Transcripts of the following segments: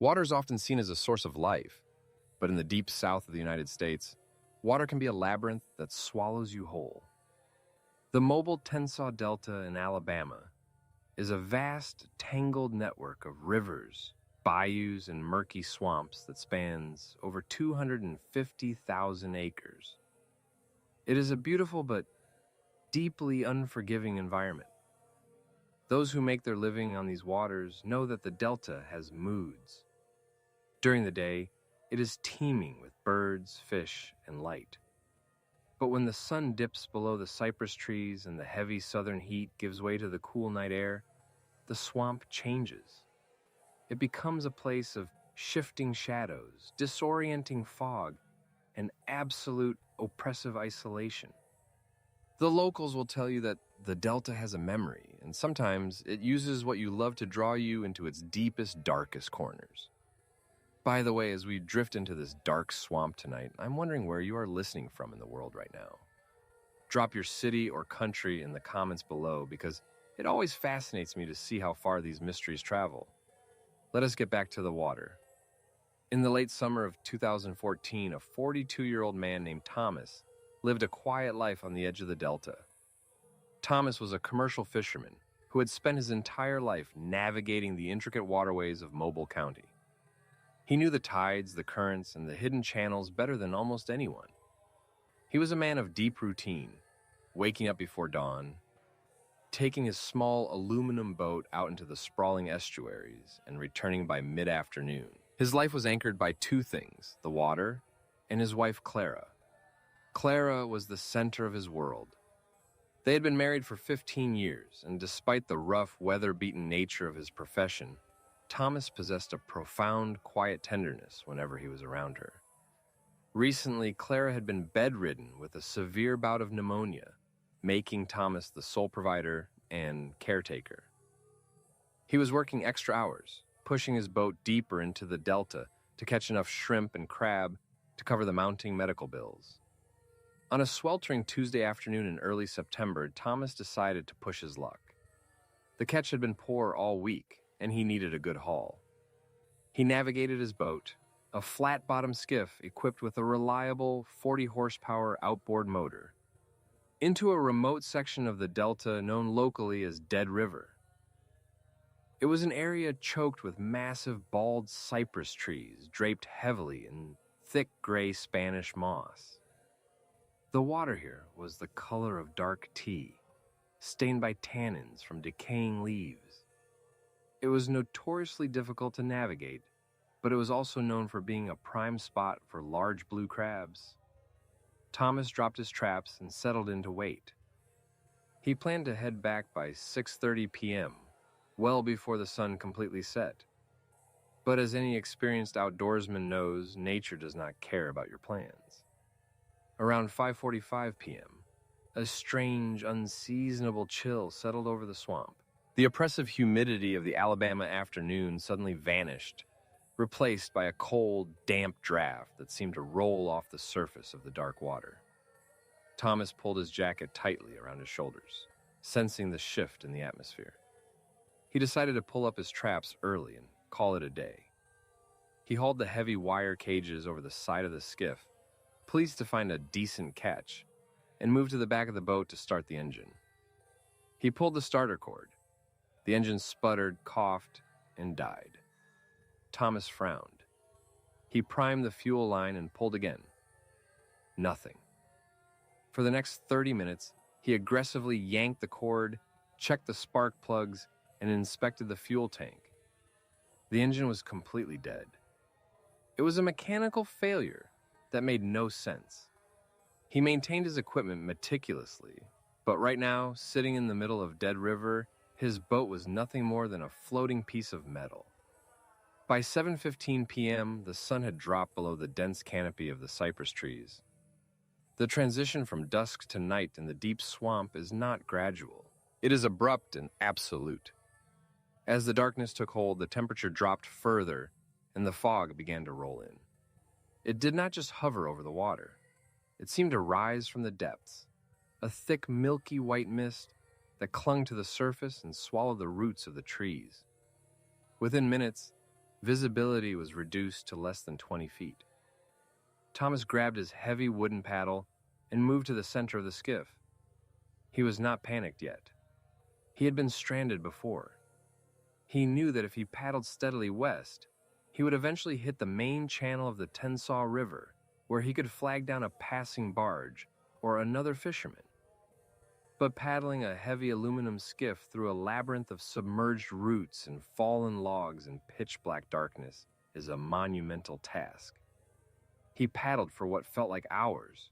Water is often seen as a source of life, but in the deep south of the United States, water can be a labyrinth that swallows you whole. The mobile Tensaw Delta in Alabama is a vast, tangled network of rivers, bayous, and murky swamps that spans over 250,000 acres. It is a beautiful but deeply unforgiving environment. Those who make their living on these waters know that the delta has moods. During the day, it is teeming with birds, fish, and light. But when the sun dips below the cypress trees and the heavy southern heat gives way to the cool night air, the swamp changes. It becomes a place of shifting shadows, disorienting fog, and absolute oppressive isolation. The locals will tell you that the delta has a memory, and sometimes it uses what you love to draw you into its deepest, darkest corners. By the way, as we drift into this dark swamp tonight, I'm wondering where you are listening from in the world right now. Drop your city or country in the comments below, because it always fascinates me to see how far these mysteries travel. Let us get back to the water. In the late summer of 2014, a 42-year-old man named Thomas lived a quiet life on the edge of the delta. Thomas was a commercial fisherman who had spent his entire life navigating the intricate waterways of Mobile County. He knew the tides, the currents, and the hidden channels better than almost anyone. He was a man of deep routine, waking up before dawn, taking his small aluminum boat out into the sprawling estuaries, and returning by mid-afternoon. His life was anchored by two things: the water and his wife Clara. Clara was the center of his world. They had been married for 15 years, and despite the rough, weather-beaten nature of his profession, Thomas possessed a profound, quiet tenderness whenever he was around her. Recently, Clara had been bedridden with a severe bout of pneumonia, making Thomas the sole provider and caretaker. He was working extra hours, pushing his boat deeper into the delta to catch enough shrimp and crab to cover the mounting medical bills. On a sweltering Tuesday afternoon in early September, Thomas decided to push his luck. The catch had been poor all week, and he needed a good haul. He navigated his boat, a flat-bottom skiff equipped with a reliable 40-horsepower outboard motor, into a remote section of the delta known locally as Dead River. It was an area choked with massive bald cypress trees draped heavily in thick gray Spanish moss. The water here was the color of dark tea, stained by tannins from decaying leaves. It was notoriously difficult to navigate, but it was also known for being a prime spot for large blue crabs. Thomas dropped his traps and settled in to wait. He planned to head back by 6:30 p.m., well before the sun completely set. But as any experienced outdoorsman knows, nature does not care about your plans. Around 5:45 p.m., a strange, unseasonable chill settled over the swamp. The oppressive humidity of the Alabama afternoon suddenly vanished, replaced by a cold, damp draft that seemed to roll off the surface of the dark water. Thomas pulled his jacket tightly around his shoulders, sensing the shift in the atmosphere. He decided to pull up his traps early and call it a day. He hauled the heavy wire cages over the side of the skiff, pleased to find a decent catch, and moved to the back of the boat to start the engine. He pulled the starter cord. The engine sputtered, coughed, and died. Thomas frowned. He primed the fuel line and pulled again. Nothing. For the next 30 minutes, he aggressively yanked the cord, checked the spark plugs, and inspected the fuel tank. The engine was completely dead. It was a mechanical failure that made no sense. He maintained his equipment meticulously, but right now, sitting in the middle of Dead River, his boat was nothing more than a floating piece of metal. By 7:15 p.m., the sun had dropped below the dense canopy of the cypress trees. The transition from dusk to night in the deep swamp is not gradual. It is abrupt and absolute. As the darkness took hold, the temperature dropped further, and the fog began to roll in. It did not just hover over the water. It seemed to rise from the depths, a thick, milky white mist that clung to the surface and swallowed the roots of the trees. Within minutes, Visibility was reduced to less than 20 feet. Thomas grabbed his heavy wooden paddle and moved to the center of the skiff. He was not panicked yet. He had been stranded before. He knew that if he paddled steadily west, he would eventually hit the main channel of the Tensaw River, where he could flag down a passing barge or another fisherman. But paddling a heavy aluminum skiff through a labyrinth of submerged roots and fallen logs in pitch-black darkness is a monumental task. He paddled for what felt like hours.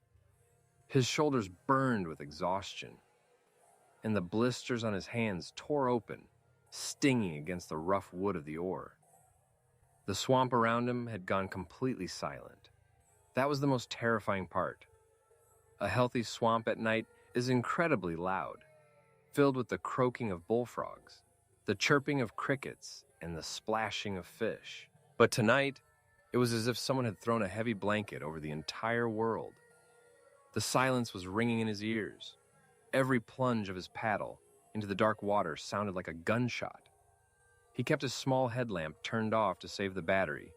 His shoulders burned with exhaustion, and the blisters on his hands tore open, stinging against the rough wood of the oar. The swamp around him had gone completely silent. That was the most terrifying part. A healthy swamp at night is incredibly loud, filled with the croaking of bullfrogs, the chirping of crickets, and the splashing of fish. But tonight, it was as if someone had thrown a heavy blanket over the entire world. The silence was ringing in his ears. Every plunge of his paddle into the dark water sounded like a gunshot. He kept his small headlamp turned off to save the battery,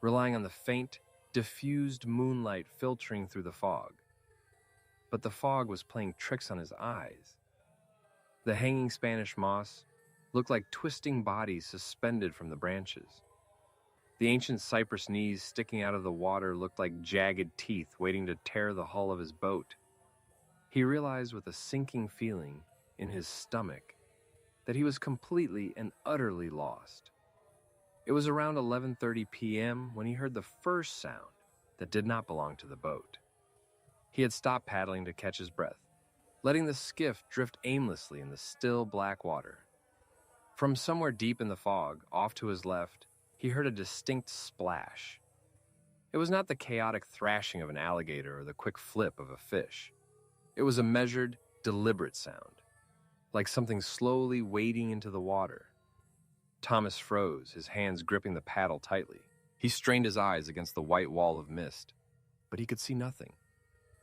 relying on the faint, diffused moonlight filtering through the fog. But the fog was playing tricks on his eyes. The hanging Spanish moss looked like twisting bodies suspended from the branches. The ancient cypress knees sticking out of the water looked like jagged teeth waiting to tear the hull of his boat. He realized with a sinking feeling in his stomach that he was completely and utterly lost. It was around 11:30 p.m. when he heard the first sound that did not belong to the boat. He had stopped paddling to catch his breath, letting the skiff drift aimlessly in the still black water. From somewhere deep in the fog, off to his left, he heard a distinct splash. It was not the chaotic thrashing of an alligator or the quick flip of a fish. It was a measured, deliberate sound, like something slowly wading into the water. Thomas froze, his hands gripping the paddle tightly. He strained his eyes against the white wall of mist, but he could see nothing.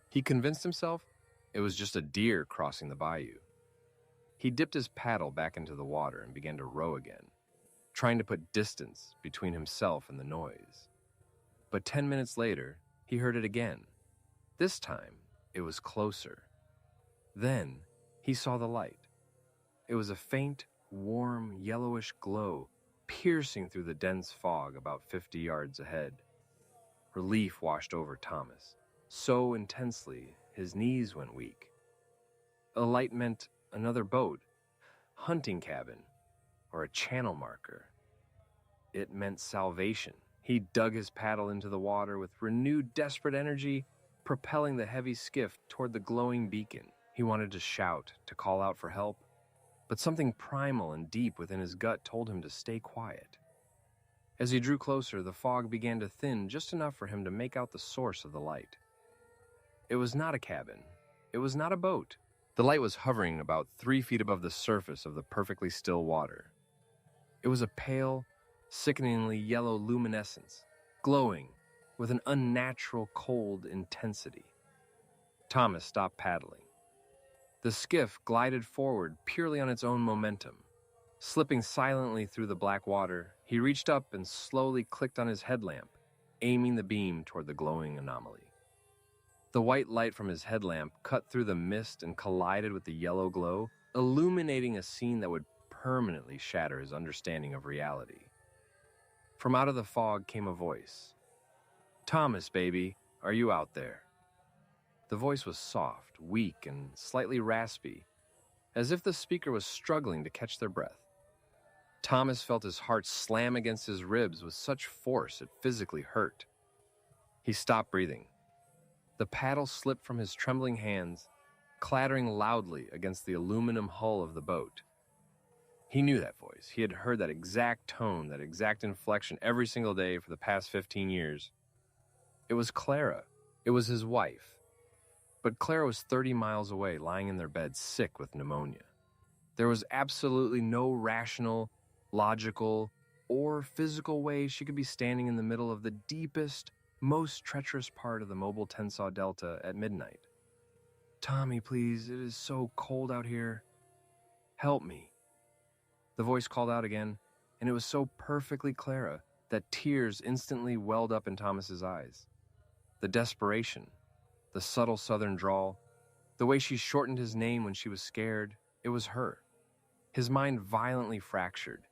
He convinced himself it was just a deer crossing the bayou. He dipped his paddle back into the water and began to row again, trying to put distance between himself and the noise. But 10 minutes later, he heard it again. This time, it was closer. Then, he saw the light. It was a faint, warm, yellowish glow piercing through the dense fog about 50 yards ahead. Relief washed over Thomas, so intensely his knees went weak. A light meant another boat, hunting cabin, or a channel marker. It meant salvation. He dug his paddle into the water with renewed desperate energy, propelling the heavy skiff toward the glowing beacon. He wanted to shout, to call out for help, but something primal and deep within his gut told him to stay quiet. As he drew closer, the fog began to thin just enough for him to make out the source of the light. It was not a cabin. It was not a boat. The light was hovering about 3 feet above the surface of the perfectly still water. It was a pale, sickeningly yellow luminescence, glowing with an unnatural cold intensity. Thomas stopped paddling. The skiff glided forward purely on its own momentum. Slipping silently through the black water, he reached up and slowly clicked on his headlamp, aiming the beam toward the glowing anomaly. The white light from his headlamp cut through the mist and collided with the yellow glow, illuminating a scene that would permanently shatter his understanding of reality. From out of the fog came a voice. "Thomas, baby, are you out there?" The voice was soft, weak, and slightly raspy, as if the speaker was struggling to catch their breath. Thomas felt his heart slam against his ribs with such force it physically hurt. He stopped breathing. The paddle slipped from his trembling hands, clattering loudly against the aluminum hull of the boat. He knew that voice. He had heard that exact tone, that exact inflection every single day for the past 15 years. It was Clara. It was his wife. But Clara was 30 miles away, lying in their bed, sick with pneumonia. There was absolutely no rational, logical, or physical way she could be standing in the middle of the deepest, most treacherous part of the mobile Tensaw Delta at midnight. "Tommy, please, it is so cold out here. Help me." The voice called out again, and it was so perfectly Clara that tears instantly welled up in Thomas's eyes. The desperation, the subtle southern drawl, the way she shortened his name when she was scared, it was her. His mind violently fractured,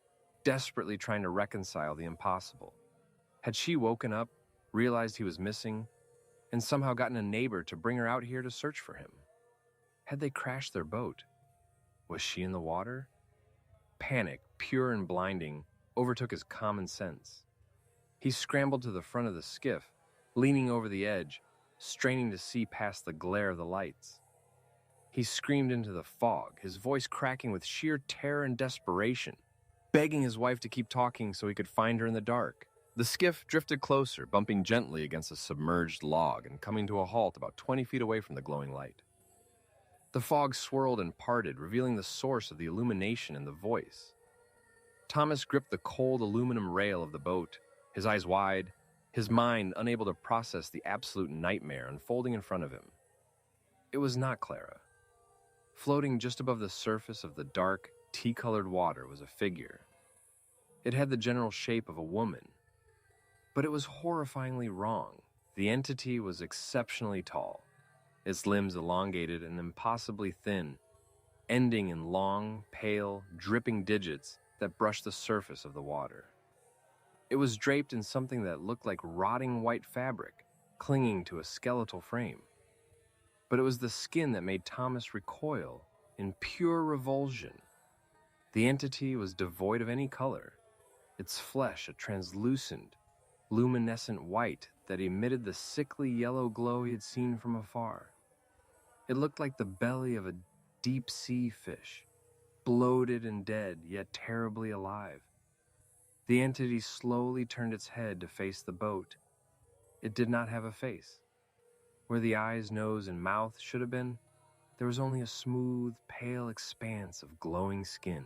desperately trying to reconcile the impossible. Had she woken up, realized he was missing, and somehow gotten a neighbor to bring her out here to search for him? Had they crashed their boat? Was she in the water? Panic, pure and blinding, overtook his common sense. He scrambled to the front of the skiff, leaning over the edge, straining to see past the glare of the lights. He screamed into the fog, his voice cracking with sheer terror and desperation, begging his wife to keep talking so he could find her in the dark. The skiff drifted closer, bumping gently against a submerged log and coming to a halt about 20 feet away from the glowing light. The fog swirled and parted, revealing the source of the illumination and the voice. Thomas gripped the cold aluminum rail of the boat, his eyes wide, his mind unable to process the absolute nightmare unfolding in front of him. It was not Clara. Floating just above the surface of the dark, tea-colored water was a figure. It had the general shape of a woman, but it was horrifyingly wrong. The entity was exceptionally tall, its limbs elongated and impossibly thin, ending in long, pale, dripping digits that brushed the surface of the water. It was draped in something that looked like rotting white fabric, clinging to a skeletal frame. But it was the skin that made Thomas recoil in pure revulsion. The entity was devoid of any color, its flesh a translucent, luminescent white that emitted the sickly yellow glow he had seen from afar. It looked like the belly of a deep-sea fish, bloated and dead, yet terribly alive. The entity slowly turned its head to face the boat. It did not have a face. Where the eyes, nose, and mouth should have been, there was only a smooth, pale expanse of glowing skin,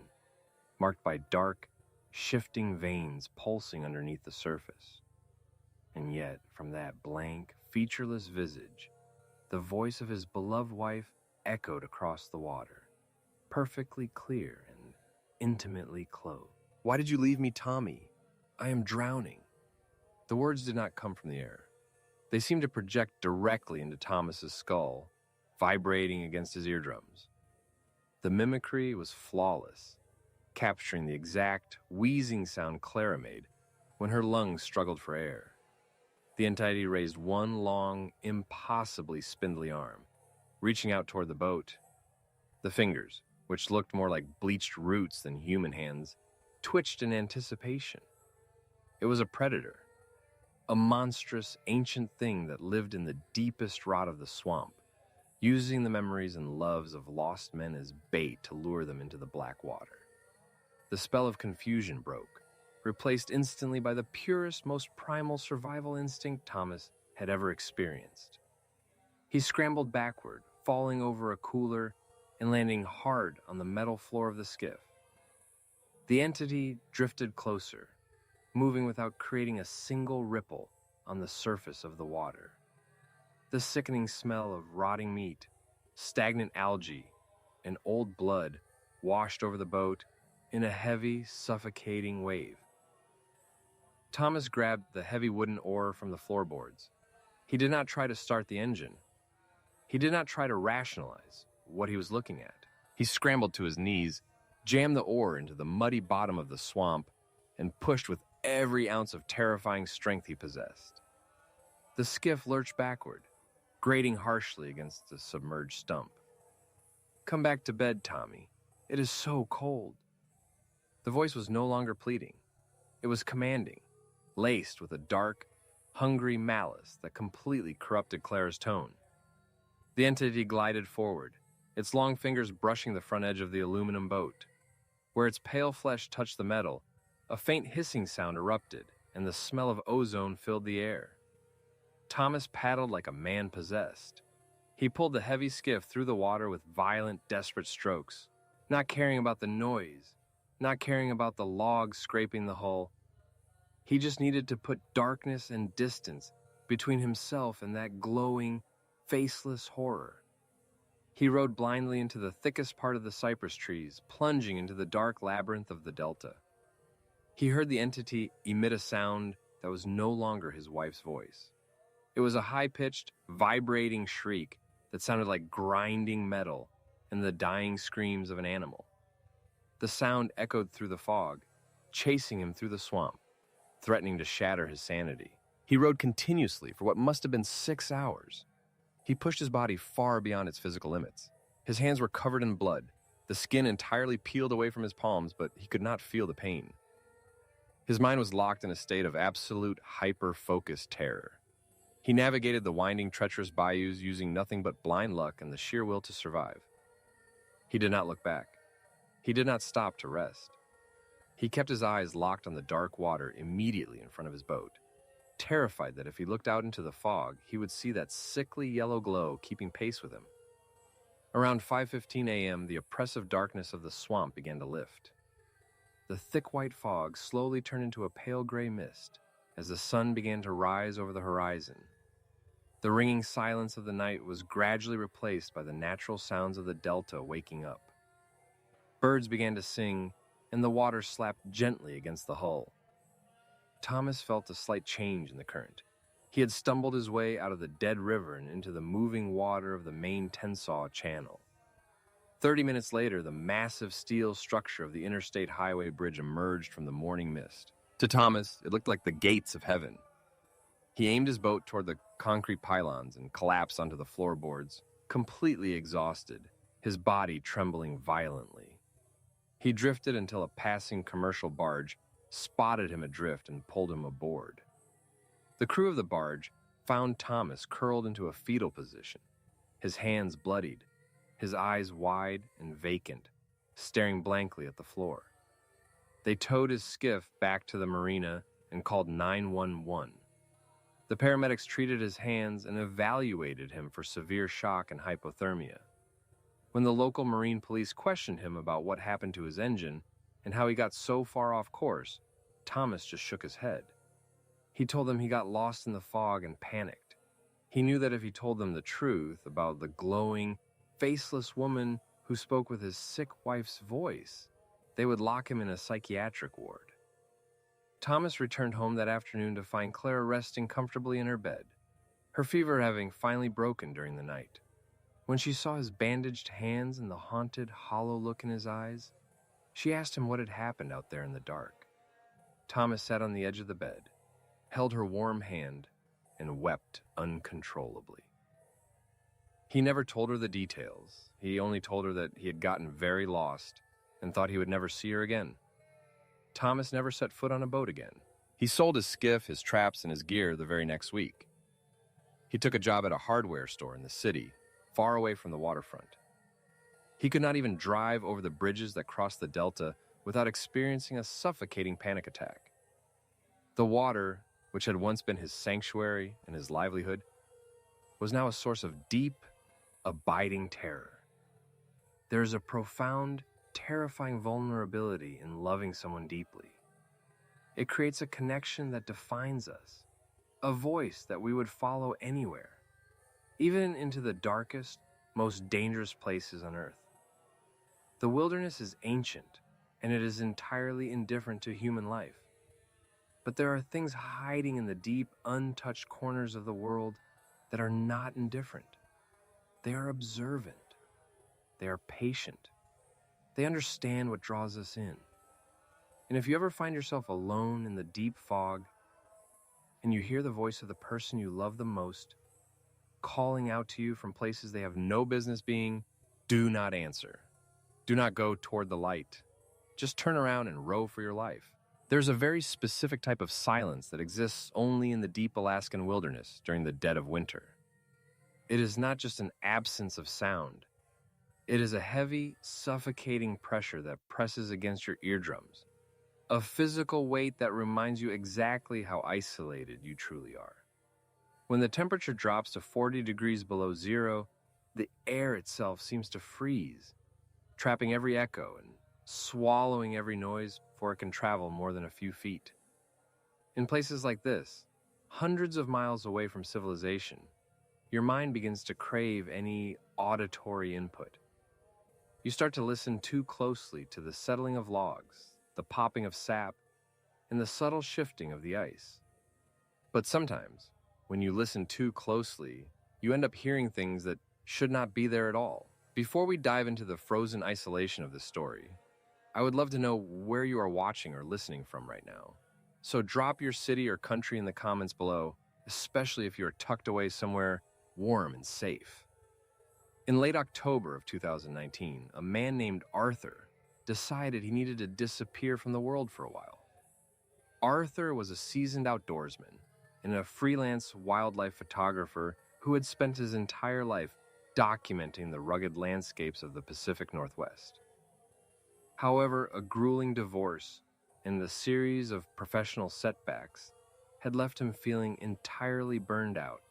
marked by dark, shifting veins pulsing underneath the surface. And yet, from that blank, featureless visage, the voice of his beloved wife echoed across the water, perfectly clear and intimately clothed. "Why did you leave me, Tommy? I am drowning." The words did not come from the air. They seemed to project directly into Thomas's skull, vibrating against his eardrums. The mimicry was flawless, capturing the exact, wheezing sound Clara made when her lungs struggled for air. The entity raised one long, impossibly spindly arm, reaching out toward the boat. The fingers, which looked more like bleached roots than human hands, twitched in anticipation. It was a predator, a monstrous, ancient thing that lived in the deepest rot of the swamp, using the memories and loves of lost men as bait to lure them into the black water. The spell of confusion broke, replaced instantly by the purest, most primal survival instinct Thomas had ever experienced. He scrambled backward, falling over a cooler and landing hard on the metal floor of the skiff. The entity drifted closer, moving without creating a single ripple on the surface of the water. The sickening smell of rotting meat, stagnant algae, and old blood washed over the boat in a heavy, suffocating wave. Thomas grabbed the heavy wooden oar from the floorboards. He did not try to start the engine. He did not try to rationalize what he was looking at. He scrambled to his knees, jammed the oar into the muddy bottom of the swamp, and pushed with every ounce of terrifying strength he possessed. The skiff lurched backward, grating harshly against the submerged stump. "Come back to bed, Tommy. It is so cold." The voice was no longer pleading. It was commanding, laced with a dark, hungry malice that completely corrupted Clara's tone. The entity glided forward, its long fingers brushing the front edge of the aluminum boat. Where its pale flesh touched the metal, a faint hissing sound erupted, and the smell of ozone filled the air. Thomas paddled like a man possessed. He pulled the heavy skiff through the water with violent, desperate strokes, not caring about the noise, not caring about the logs scraping the hull. He just needed to put darkness and distance between himself and that glowing, faceless horror. He rode blindly into the thickest part of the cypress trees, plunging into the dark labyrinth of the delta. He heard the entity emit a sound that was no longer his wife's voice. It was a high-pitched, vibrating shriek that sounded like grinding metal and the dying screams of an animal. The sound echoed through the fog, chasing him through the swamp, threatening to shatter his sanity. He rode continuously for what must have been 6 hours. He pushed his body far beyond its physical limits. His hands were covered in blood, the skin entirely peeled away from his palms, but he could not feel the pain. His mind was locked in a state of absolute hyper-focused terror. He navigated the winding, treacherous bayous using nothing but blind luck and the sheer will to survive. He did not look back. He did not stop to rest. He kept his eyes locked on the dark water immediately in front of his boat, terrified that if he looked out into the fog, he would see that sickly yellow glow keeping pace with him. Around 5:15 a.m., the oppressive darkness of the swamp began to lift. The thick white fog slowly turned into a pale gray mist as the sun began to rise over the horizon. The ringing silence of the night was gradually replaced by the natural sounds of the delta waking up. Birds began to sing, and the water slapped gently against the hull. Thomas felt a slight change in the current. He had stumbled his way out of the dead river and into the moving water of the main Tensaw Channel. 30 minutes later, the massive steel structure of the interstate highway bridge emerged from the morning mist. To Thomas, it looked like the gates of heaven. He aimed his boat toward the concrete pylons and collapsed onto the floorboards, completely exhausted, his body trembling violently. He drifted until a passing commercial barge spotted him adrift and pulled him aboard. The crew of the barge found Thomas curled into a fetal position, his hands bloodied, his eyes wide and vacant, staring blankly at the floor. They towed his skiff back to the marina and called 911. The paramedics treated his hands and evaluated him for severe shock and hypothermia. When the local marine police questioned him about what happened to his engine and how he got so far off course, Thomas just shook his head. He told them he got lost in the fog and panicked. He knew that if he told them the truth about the glowing, faceless woman who spoke with his sick wife's voice, they would lock him in a psychiatric ward. Thomas returned home that afternoon to find Clara resting comfortably in her bed, her fever having finally broken during the night. When she saw his bandaged hands and the haunted, hollow look in his eyes, she asked him what had happened out there in the dark. Thomas sat on the edge of the bed, held her warm hand, and wept uncontrollably. He never told her the details. He only told her that he had gotten very lost and thought he would never see her again. Thomas never set foot on a boat again. He sold his skiff, his traps, and his gear the very next week. He took a job at a hardware store in the city, far away from the waterfront. He could not even drive over the bridges that crossed the delta without experiencing a suffocating panic attack. The water, which had once been his sanctuary and his livelihood, was now a source of deep, abiding terror. There is a profound, terrifying vulnerability in loving someone deeply. It creates a connection that defines us, a voice that we would follow anywhere, even into the darkest, most dangerous places on earth. The wilderness is ancient, and it is entirely indifferent to human life. But there are things hiding in the deep, untouched corners of the world that are not indifferent. They are observant. They are patient. They understand what draws us in. And if you ever find yourself alone in the deep fog, and you hear the voice of the person you love the most, calling out to you from places they have no business being, do not answer. Do not go toward the light. Just turn around and row for your life. There's a very specific type of silence that exists only in the deep Alaskan wilderness during the dead of winter. It is not just an absence of sound. It is a heavy, suffocating pressure that presses against your eardrums, a physical weight that reminds you exactly how isolated you truly are. When the temperature drops to 40 degrees below zero, the air itself seems to freeze, trapping every echo and swallowing every noise before it can travel more than a few feet. In places like this, hundreds of miles away from civilization, your mind begins to crave any auditory input. You start to listen too closely to the settling of logs, the popping of sap, and the subtle shifting of the ice. But sometimes, when you listen too closely, you end up hearing things that should not be there at all. Before we dive into the frozen isolation of this story, I would love to know where you are watching or listening from right now. So drop your city or country in the comments below, especially if you are tucked away somewhere warm and safe. In late October of 2019, a man named Arthur decided he needed to disappear from the world for a while. Arthur was a seasoned outdoorsman and a freelance wildlife photographer who had spent his entire life documenting the rugged landscapes of the Pacific Northwest. However, a grueling divorce and a series of professional setbacks had left him feeling entirely burned out.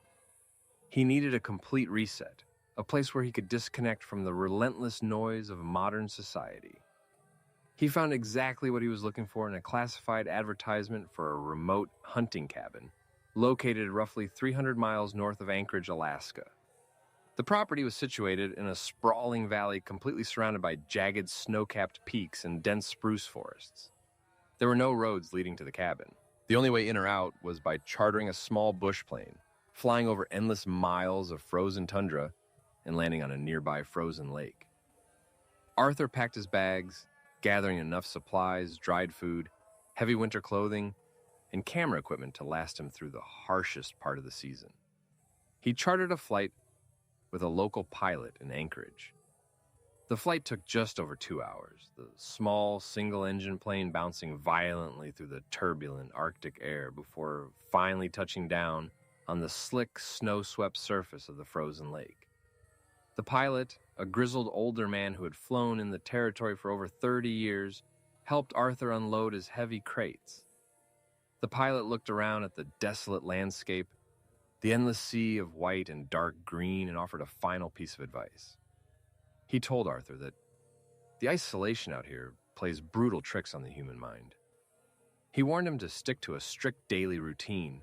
He needed a complete reset, a place where he could disconnect from the relentless noise of modern society. He found exactly what he was looking for in a classified advertisement for a remote hunting cabin located roughly 300 miles north of Anchorage, Alaska. The property was situated in a sprawling valley completely surrounded by jagged snow-capped peaks and dense spruce forests. There were no roads leading to the cabin. The only way in or out was by chartering a small bush plane, flying over endless miles of frozen tundra, and landing on a nearby frozen lake. Arthur packed his bags, gathering enough supplies, dried food, heavy winter clothing, and camera equipment to last him through the harshest part of the season. He chartered a flight with a local pilot in Anchorage. The flight took just over 2 hours, the small single-engine plane bouncing violently through the turbulent Arctic air before finally touching down on the slick, snow-swept surface of the frozen lake. The pilot, a grizzled older man who had flown in the territory for over 30 years, helped Arthur unload his heavy crates. The pilot looked around at the desolate landscape, the endless sea of white and dark green, and offered a final piece of advice. He told Arthur that the isolation out here plays brutal tricks on the human mind. He warned him to stick to a strict daily routine,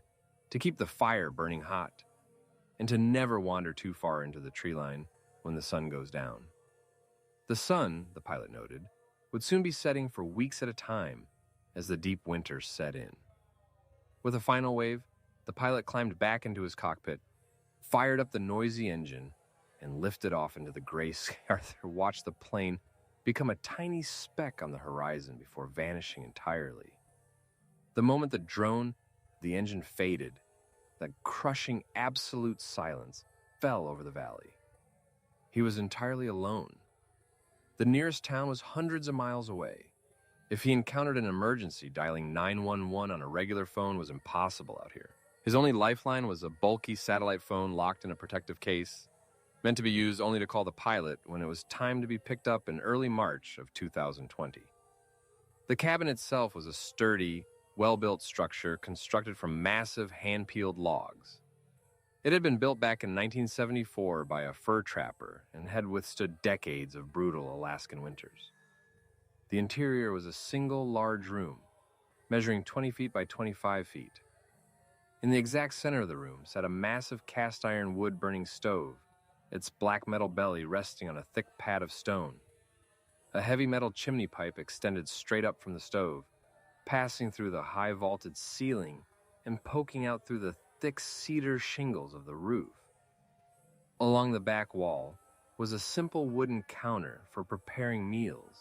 to keep the fire burning hot, and to never wander too far into the tree line when the sun goes down. The sun, the pilot noted, would soon be setting for weeks at a time as the deep winter set in. With a final wave, the pilot climbed back into his cockpit, fired up the noisy engine, and lifted off into the gray sky. Arthur watched the plane become a tiny speck on the horizon before vanishing entirely. The moment the drone, the engine faded, that crushing absolute silence fell over the valley. He was entirely alone. The nearest town was hundreds of miles away. If he encountered an emergency, dialing 911 on a regular phone was impossible out here. His only lifeline was a bulky satellite phone locked in a protective case, meant to be used only to call the pilot when it was time to be picked up in early March of 2020. The cabin itself was a sturdy, well-built structure constructed from massive hand-peeled logs. It had been built back in 1974 by a fur trapper and had withstood decades of brutal Alaskan winters. The interior was a single large room, measuring 20 feet by 25 feet. In the exact center of the room sat a massive cast-iron wood-burning stove, its black metal belly resting on a thick pad of stone. A heavy metal chimney pipe extended straight up from the stove, passing through the high-vaulted ceiling and poking out through the thick cedar shingles of the roof. Along the back wall was a simple wooden counter for preparing meals,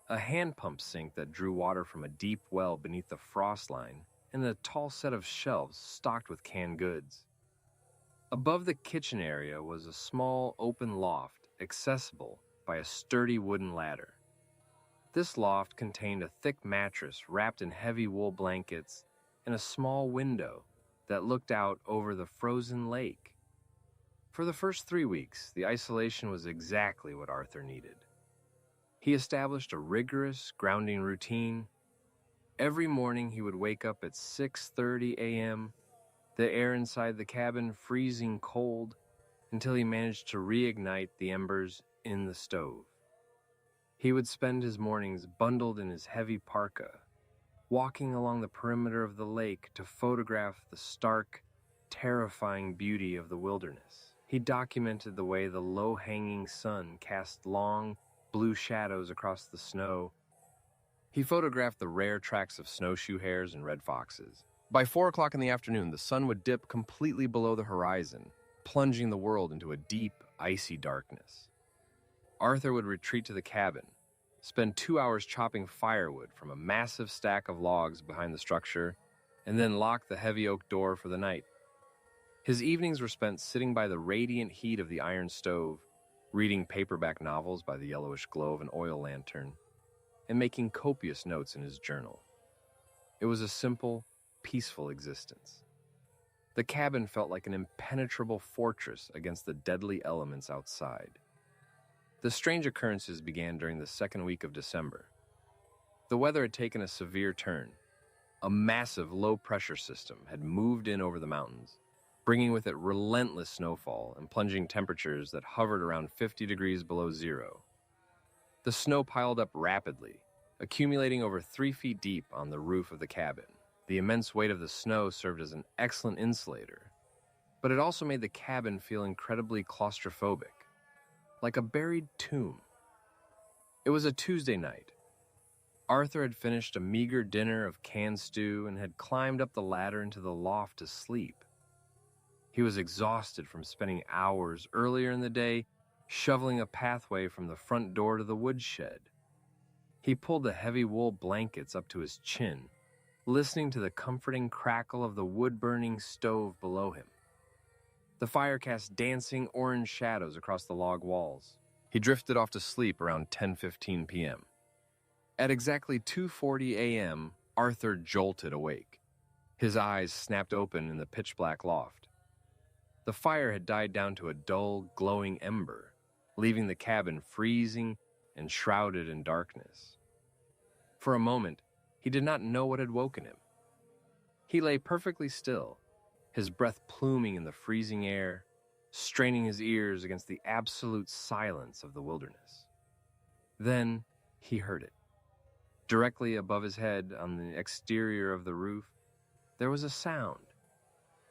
a hand pump sink that drew water from a deep well beneath the frost line, and a tall set of shelves stocked with canned goods. Above the kitchen area was a small open loft accessible by a sturdy wooden ladder. This loft contained a thick mattress wrapped in heavy wool blankets and a small window that looked out over the frozen lake. For the first 3 weeks, the isolation was exactly what Arthur needed. He established a rigorous grounding routine. Every morning he would wake up at 6:30 a.m., the air inside the cabin freezing cold, until he managed to reignite the embers in the stove. He would spend his mornings bundled in his heavy parka, walking along the perimeter of the lake to photograph the stark, terrifying beauty of the wilderness. He documented the way the low-hanging sun cast long, blue shadows across the snow. He photographed the rare tracks of snowshoe hares and red foxes. By 4 o'clock in the afternoon, the sun would dip completely below the horizon, plunging the world into a deep, icy darkness. Arthur would retreat to the cabin, spend 2 hours chopping firewood from a massive stack of logs behind the structure, and then lock the heavy oak door for the night. His evenings were spent sitting by the radiant heat of the iron stove, reading paperback novels by the yellowish glow of an oil lantern, and making copious notes in his journal. It was a simple, peaceful existence. The cabin felt like an impenetrable fortress against the deadly elements outside. The strange occurrences began during the second week of December. The weather had taken a severe turn. A massive low-pressure system had moved in over the mountains, bringing with it relentless snowfall and plunging temperatures that hovered around 50 degrees below zero. The snow piled up rapidly, accumulating over 3 feet deep on the roof of the cabin. The immense weight of the snow served as an excellent insulator, but it also made the cabin feel incredibly claustrophobic, like a buried tomb. It was a Tuesday night. Arthur had finished a meager dinner of canned stew and had climbed up the ladder into the loft to sleep. He was exhausted from spending hours earlier in the day shoveling a pathway from the front door to the woodshed. He pulled the heavy wool blankets up to his chin, listening to the comforting crackle of the wood-burning stove below him. The fire cast dancing orange shadows across the log walls. He drifted off to sleep around 10:15 p.m. At exactly 2:40 a.m., Arthur jolted awake. His eyes snapped open in the pitch-black loft. The fire had died down to a dull, glowing ember, leaving the cabin freezing and shrouded in darkness. For a moment, he did not know what had woken him. He lay perfectly still, his breath pluming in the freezing air, straining his ears against the absolute silence of the wilderness. Then he heard it. Directly above his head, on the exterior of the roof, there was a sound.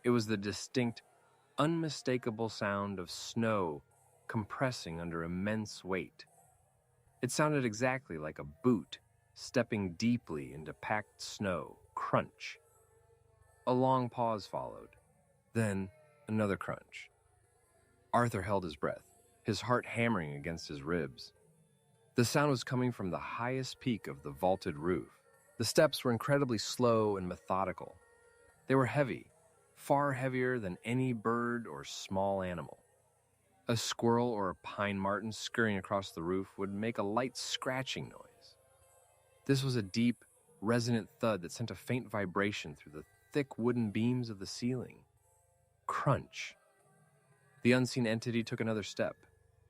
It was the distinct, unmistakable sound of snow compressing under immense weight. It sounded exactly like a boot stepping deeply into packed snow. Crunch. A long pause followed. Then another crunch. Arthur held his breath, his heart hammering against his ribs. The sound was coming from the highest peak of the vaulted roof. The steps were incredibly slow and methodical. They were heavy, far heavier than any bird or small animal. A squirrel or a pine marten scurrying across the roof would make a light scratching noise. This was a deep, resonant thud that sent a faint vibration through the thick wooden beams of the ceiling. Crunch. The unseen entity took another step,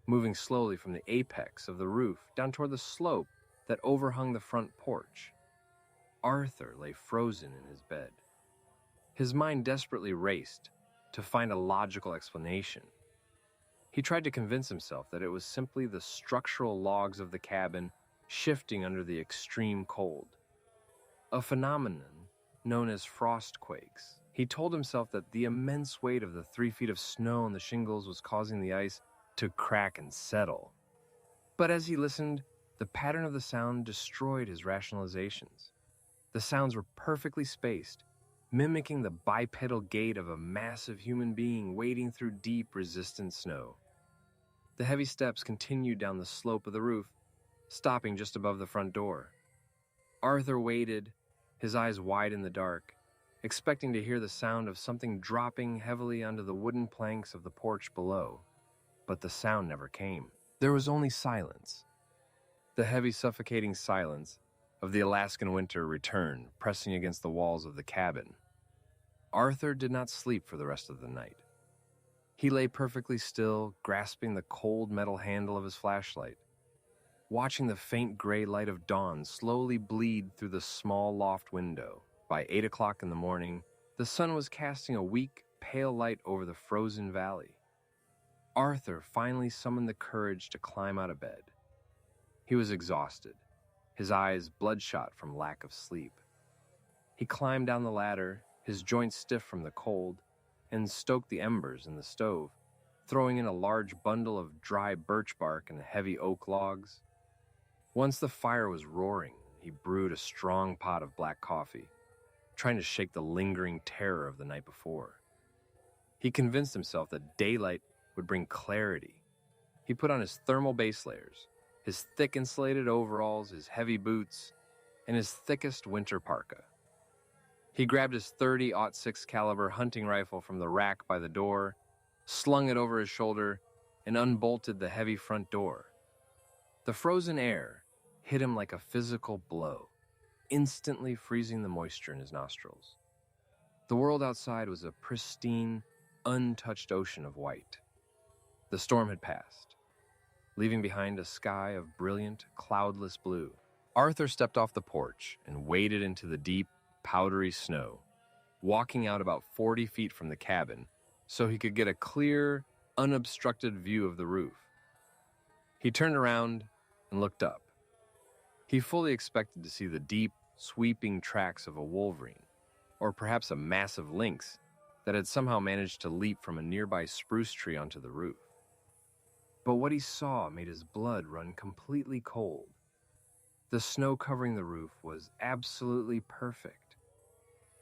moving slowly from the apex of the roof down toward the slope that overhung the front porch. Arthur lay frozen in his bed. His mind desperately raced to find a logical explanation. He tried to convince himself that it was simply the structural logs of the cabin shifting under the extreme cold, a phenomenon known as frost quakes. He told himself that the immense weight of the 3 feet of snow on the shingles was causing the ice to crack and settle. But as he listened, the pattern of the sound destroyed his rationalizations. The sounds were perfectly spaced, mimicking the bipedal gait of a massive human being wading through deep, resistant snow. The heavy steps continued down the slope of the roof, stopping just above the front door. Arthur waited, his eyes wide in the dark, expecting to hear the sound of something dropping heavily onto the wooden planks of the porch below. But the sound never came. There was only silence. The heavy, suffocating silence of the Alaskan winter returned, pressing against the walls of the cabin. Arthur did not sleep for the rest of the night. He lay perfectly still, grasping the cold metal handle of his flashlight, watching the faint gray light of dawn slowly bleed through the small loft window. By 8 o'clock in the morning, the sun was casting a weak, pale light over the frozen valley. Arthur finally summoned the courage to climb out of bed. He was exhausted, his eyes bloodshot from lack of sleep. He climbed down the ladder, his joints stiff from the cold, and stoked the embers in the stove, throwing in a large bundle of dry birch bark and heavy oak logs. Once the fire was roaring, he brewed a strong pot of black coffee, trying to shake the lingering terror of the night before. He convinced himself that daylight would bring clarity. He put on his thermal base layers, his thick insulated overalls, his heavy boots, and his thickest winter parka. He grabbed his .30-06 caliber hunting rifle from the rack by the door, slung it over his shoulder, and unbolted the heavy front door. The frozen air hit him like a physical blow, instantly freezing the moisture in his nostrils. The world outside was a pristine, untouched ocean of white. The storm had passed, leaving behind a sky of brilliant, cloudless blue. Arthur stepped off the porch and waded into the deep, powdery snow, walking out about 40 feet from the cabin so he could get a clear, unobstructed view of the roof. He turned around and looked up. He fully expected to see the deep, sweeping tracks of a wolverine, or perhaps a massive lynx that had somehow managed to leap from a nearby spruce tree onto the roof. But what he saw made his blood run completely cold. The snow covering the roof was absolutely perfect.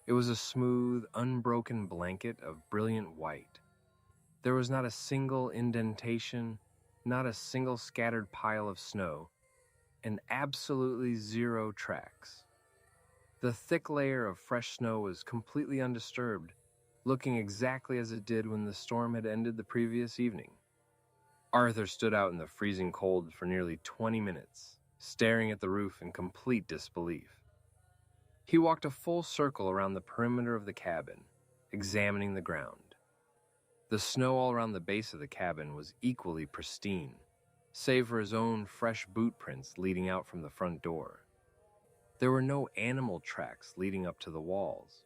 It was a smooth, unbroken blanket of brilliant white. There was not a single indentation, not a single scattered pile of snow, and absolutely zero tracks. The thick layer of fresh snow was completely undisturbed, looking exactly as it did when the storm had ended the previous evening. Arthur stood out in the freezing cold for nearly 20 minutes, staring at the roof in complete disbelief. He walked a full circle around the perimeter of the cabin, examining the ground. The snow all around the base of the cabin was equally pristine, save for his own fresh boot prints leading out from the front door. There were no animal tracks leading up to the walls.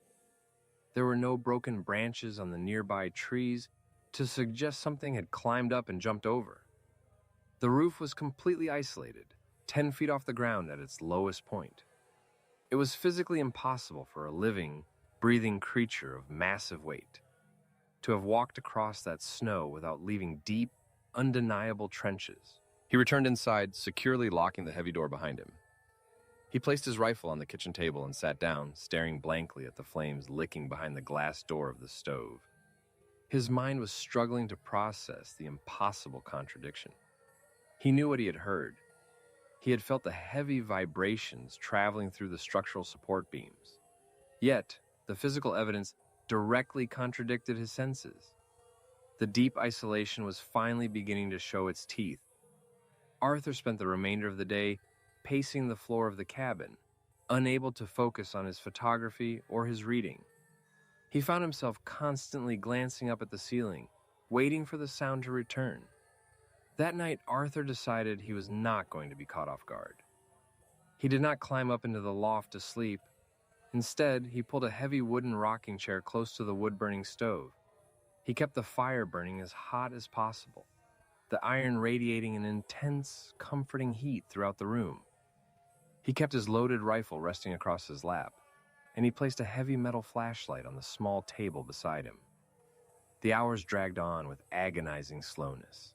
There were no broken branches on the nearby trees to suggest something had climbed up and jumped over. The roof was completely isolated, 10 feet off the ground at its lowest point. It was physically impossible for a living, breathing creature of massive weight to have walked across that snow without leaving deep, undeniable trenches. He returned inside, securely locking the heavy door behind him. He placed his rifle on the kitchen table and sat down, staring blankly at the flames licking behind the glass door of the stove. His mind was struggling to process the impossible contradiction. He knew what he had heard. He had felt the heavy vibrations traveling through the structural support beams. Yet, the physical evidence directly contradicted his senses. The deep isolation was finally beginning to show its teeth. Arthur spent the remainder of the day pacing the floor of the cabin, unable to focus on his photography or his reading. He found himself constantly glancing up at the ceiling, waiting for the sound to return. That night, Arthur decided he was not going to be caught off guard. He did not climb up into the loft to sleep. Instead, he pulled a heavy wooden rocking chair close to the wood-burning stove. He kept the fire burning as hot as possible, the iron radiating an intense, comforting heat throughout the room. He kept his loaded rifle resting across his lap, and he placed a heavy metal flashlight on the small table beside him. The hours dragged on with agonizing slowness.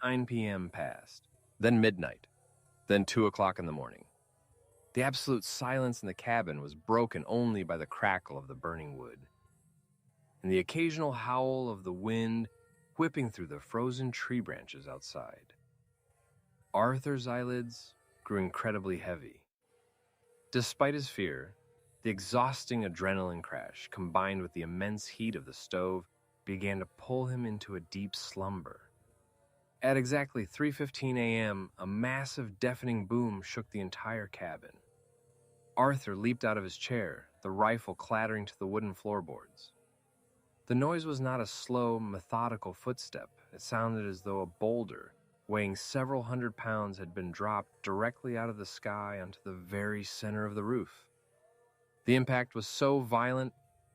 9 p.m. passed, then midnight, then 2 o'clock in the morning. The absolute silence in the cabin was broken only by the crackle of the burning wood and the occasional howl of the wind whipping through the frozen tree branches outside. Arthur's eyelids grew incredibly heavy. Despite his fear, the exhausting adrenaline crash, combined with the immense heat of the stove, began to pull him into a deep slumber. At exactly 3:15 a.m., a massive, deafening boom shook the entire cabin. Arthur leaped out of his chair, the rifle clattering to the wooden floorboards. The noise was not a slow, methodical footstep. It sounded as though a boulder, weighing several hundred pounds, had been dropped directly out of the sky onto the very center of the roof. The impact was so violent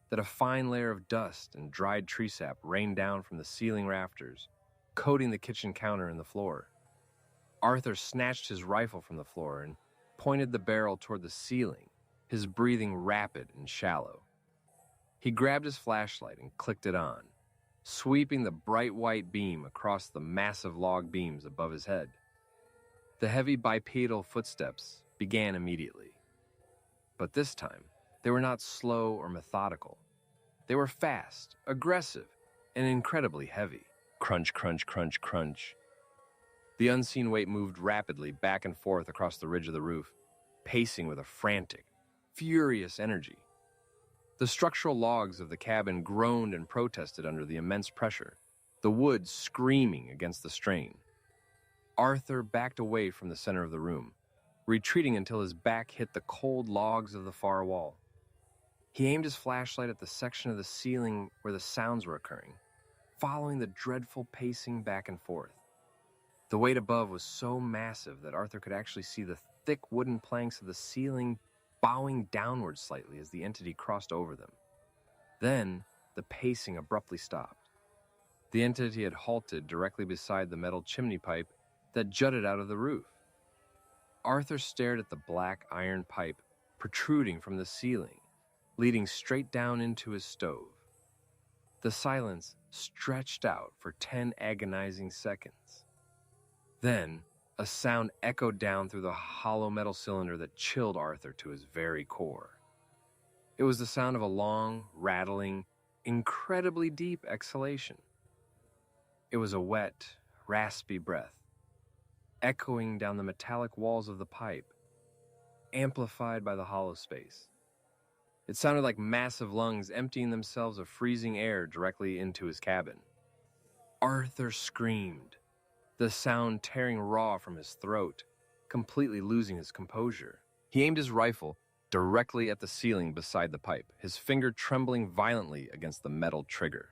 that a fine layer of dust and dried tree sap rained down from the ceiling rafters, coating the kitchen counter and the floor. Arthur snatched his rifle from the floor and pointed the barrel toward the ceiling, his breathing rapid and shallow. He grabbed his flashlight and clicked it on, sweeping the bright white beam across the massive log beams above his head. The heavy bipedal footsteps began immediately. But this time, they were not slow or methodical. They were fast, aggressive, and incredibly heavy. Crunch, crunch, crunch, crunch. The unseen weight moved rapidly back and forth across the ridge of the roof, pacing with a frantic, furious energy. The structural logs of the cabin groaned and protested under the immense pressure, the wood screaming against the strain. Arthur backed away from the center of the room, retreating until his back hit the cold logs of the far wall. He aimed his flashlight at the section of the ceiling where the sounds were occurring, following the dreadful pacing back and forth. The weight above was so massive that Arthur could actually see the thick wooden planks of the ceiling bowing downward slightly as the entity crossed over them. Then, the pacing abruptly stopped. The entity had halted directly beside the metal chimney pipe that jutted out of the roof. Arthur stared at the black iron pipe protruding from the ceiling, leading straight down into his stove. The silence stretched out for 10 agonizing seconds. Then, a sound echoed down through the hollow metal cylinder that chilled Arthur to his very core. It was the sound of a long, rattling, incredibly deep exhalation. It was a wet, raspy breath, echoing down the metallic walls of the pipe, amplified by the hollow space. It sounded like massive lungs emptying themselves of freezing air directly into his cabin. Arthur screamed, the sound tearing raw from his throat, completely losing his composure. He aimed his rifle directly at the ceiling beside the pipe, his finger trembling violently against the metal trigger.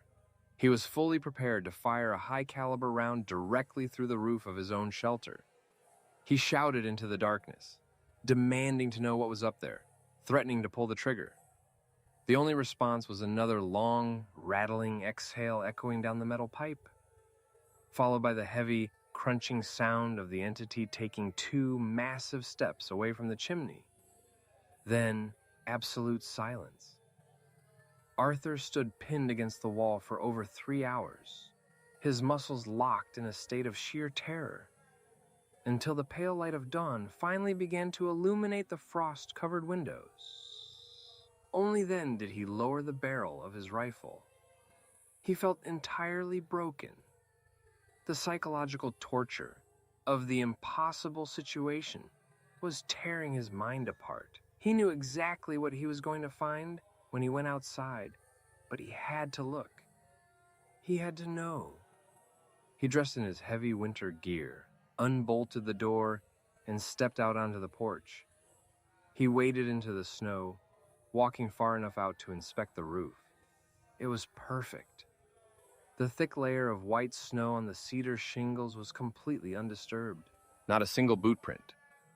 He was fully prepared to fire a high-caliber round directly through the roof of his own shelter. He shouted into the darkness, demanding to know what was up there, threatening to pull the trigger. The only response was another long, rattling exhale echoing down the metal pipe, followed by the heavy, crunching sound of the entity taking 2 massive steps away from the chimney. Then, absolute silence. Arthur stood pinned against the wall for over 3 hours, his muscles locked in a state of sheer terror, until the pale light of dawn finally began to illuminate the frost-covered windows. Only then did he lower the barrel of his rifle. He felt entirely broken. The psychological torture of the impossible situation was tearing his mind apart. He knew exactly what he was going to find when he went outside, but he had to look. He had to know. He dressed in his heavy winter gear, unbolted the door, and stepped out onto the porch. He waded into the snow, walking far enough out to inspect the roof. It was perfect. The thick layer of white snow on the cedar shingles was completely undisturbed. Not a single boot print.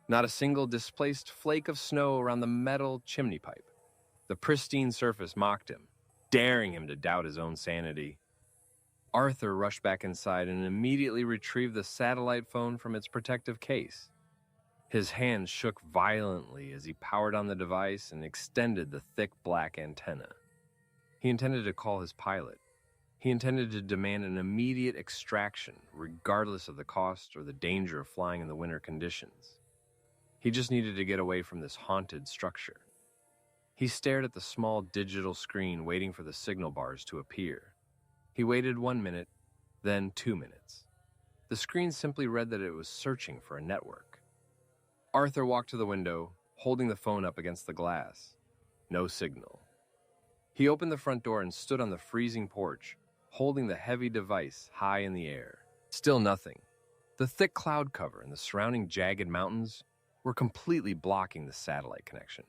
Not a single displaced flake of snow around the metal chimney pipe. The pristine surface mocked him, daring him to doubt his own sanity. Arthur rushed back inside and immediately retrieved the satellite phone from its protective case. His hands shook violently as he powered on the device and extended the thick black antenna. He intended to call his pilot. He intended to demand an immediate extraction, regardless of the cost or the danger of flying in the winter conditions. He just needed to get away from this haunted structure. He stared at the small digital screen, waiting for the signal bars to appear. He waited 1 minute, then 2 minutes. The screen simply read that it was searching for a network. Arthur walked to the window, holding the phone up against the glass. No signal. He opened the front door and stood on the freezing porch, holding the heavy device high in the air. Still nothing. The thick cloud cover and the surrounding jagged mountains were completely blocking the satellite connection.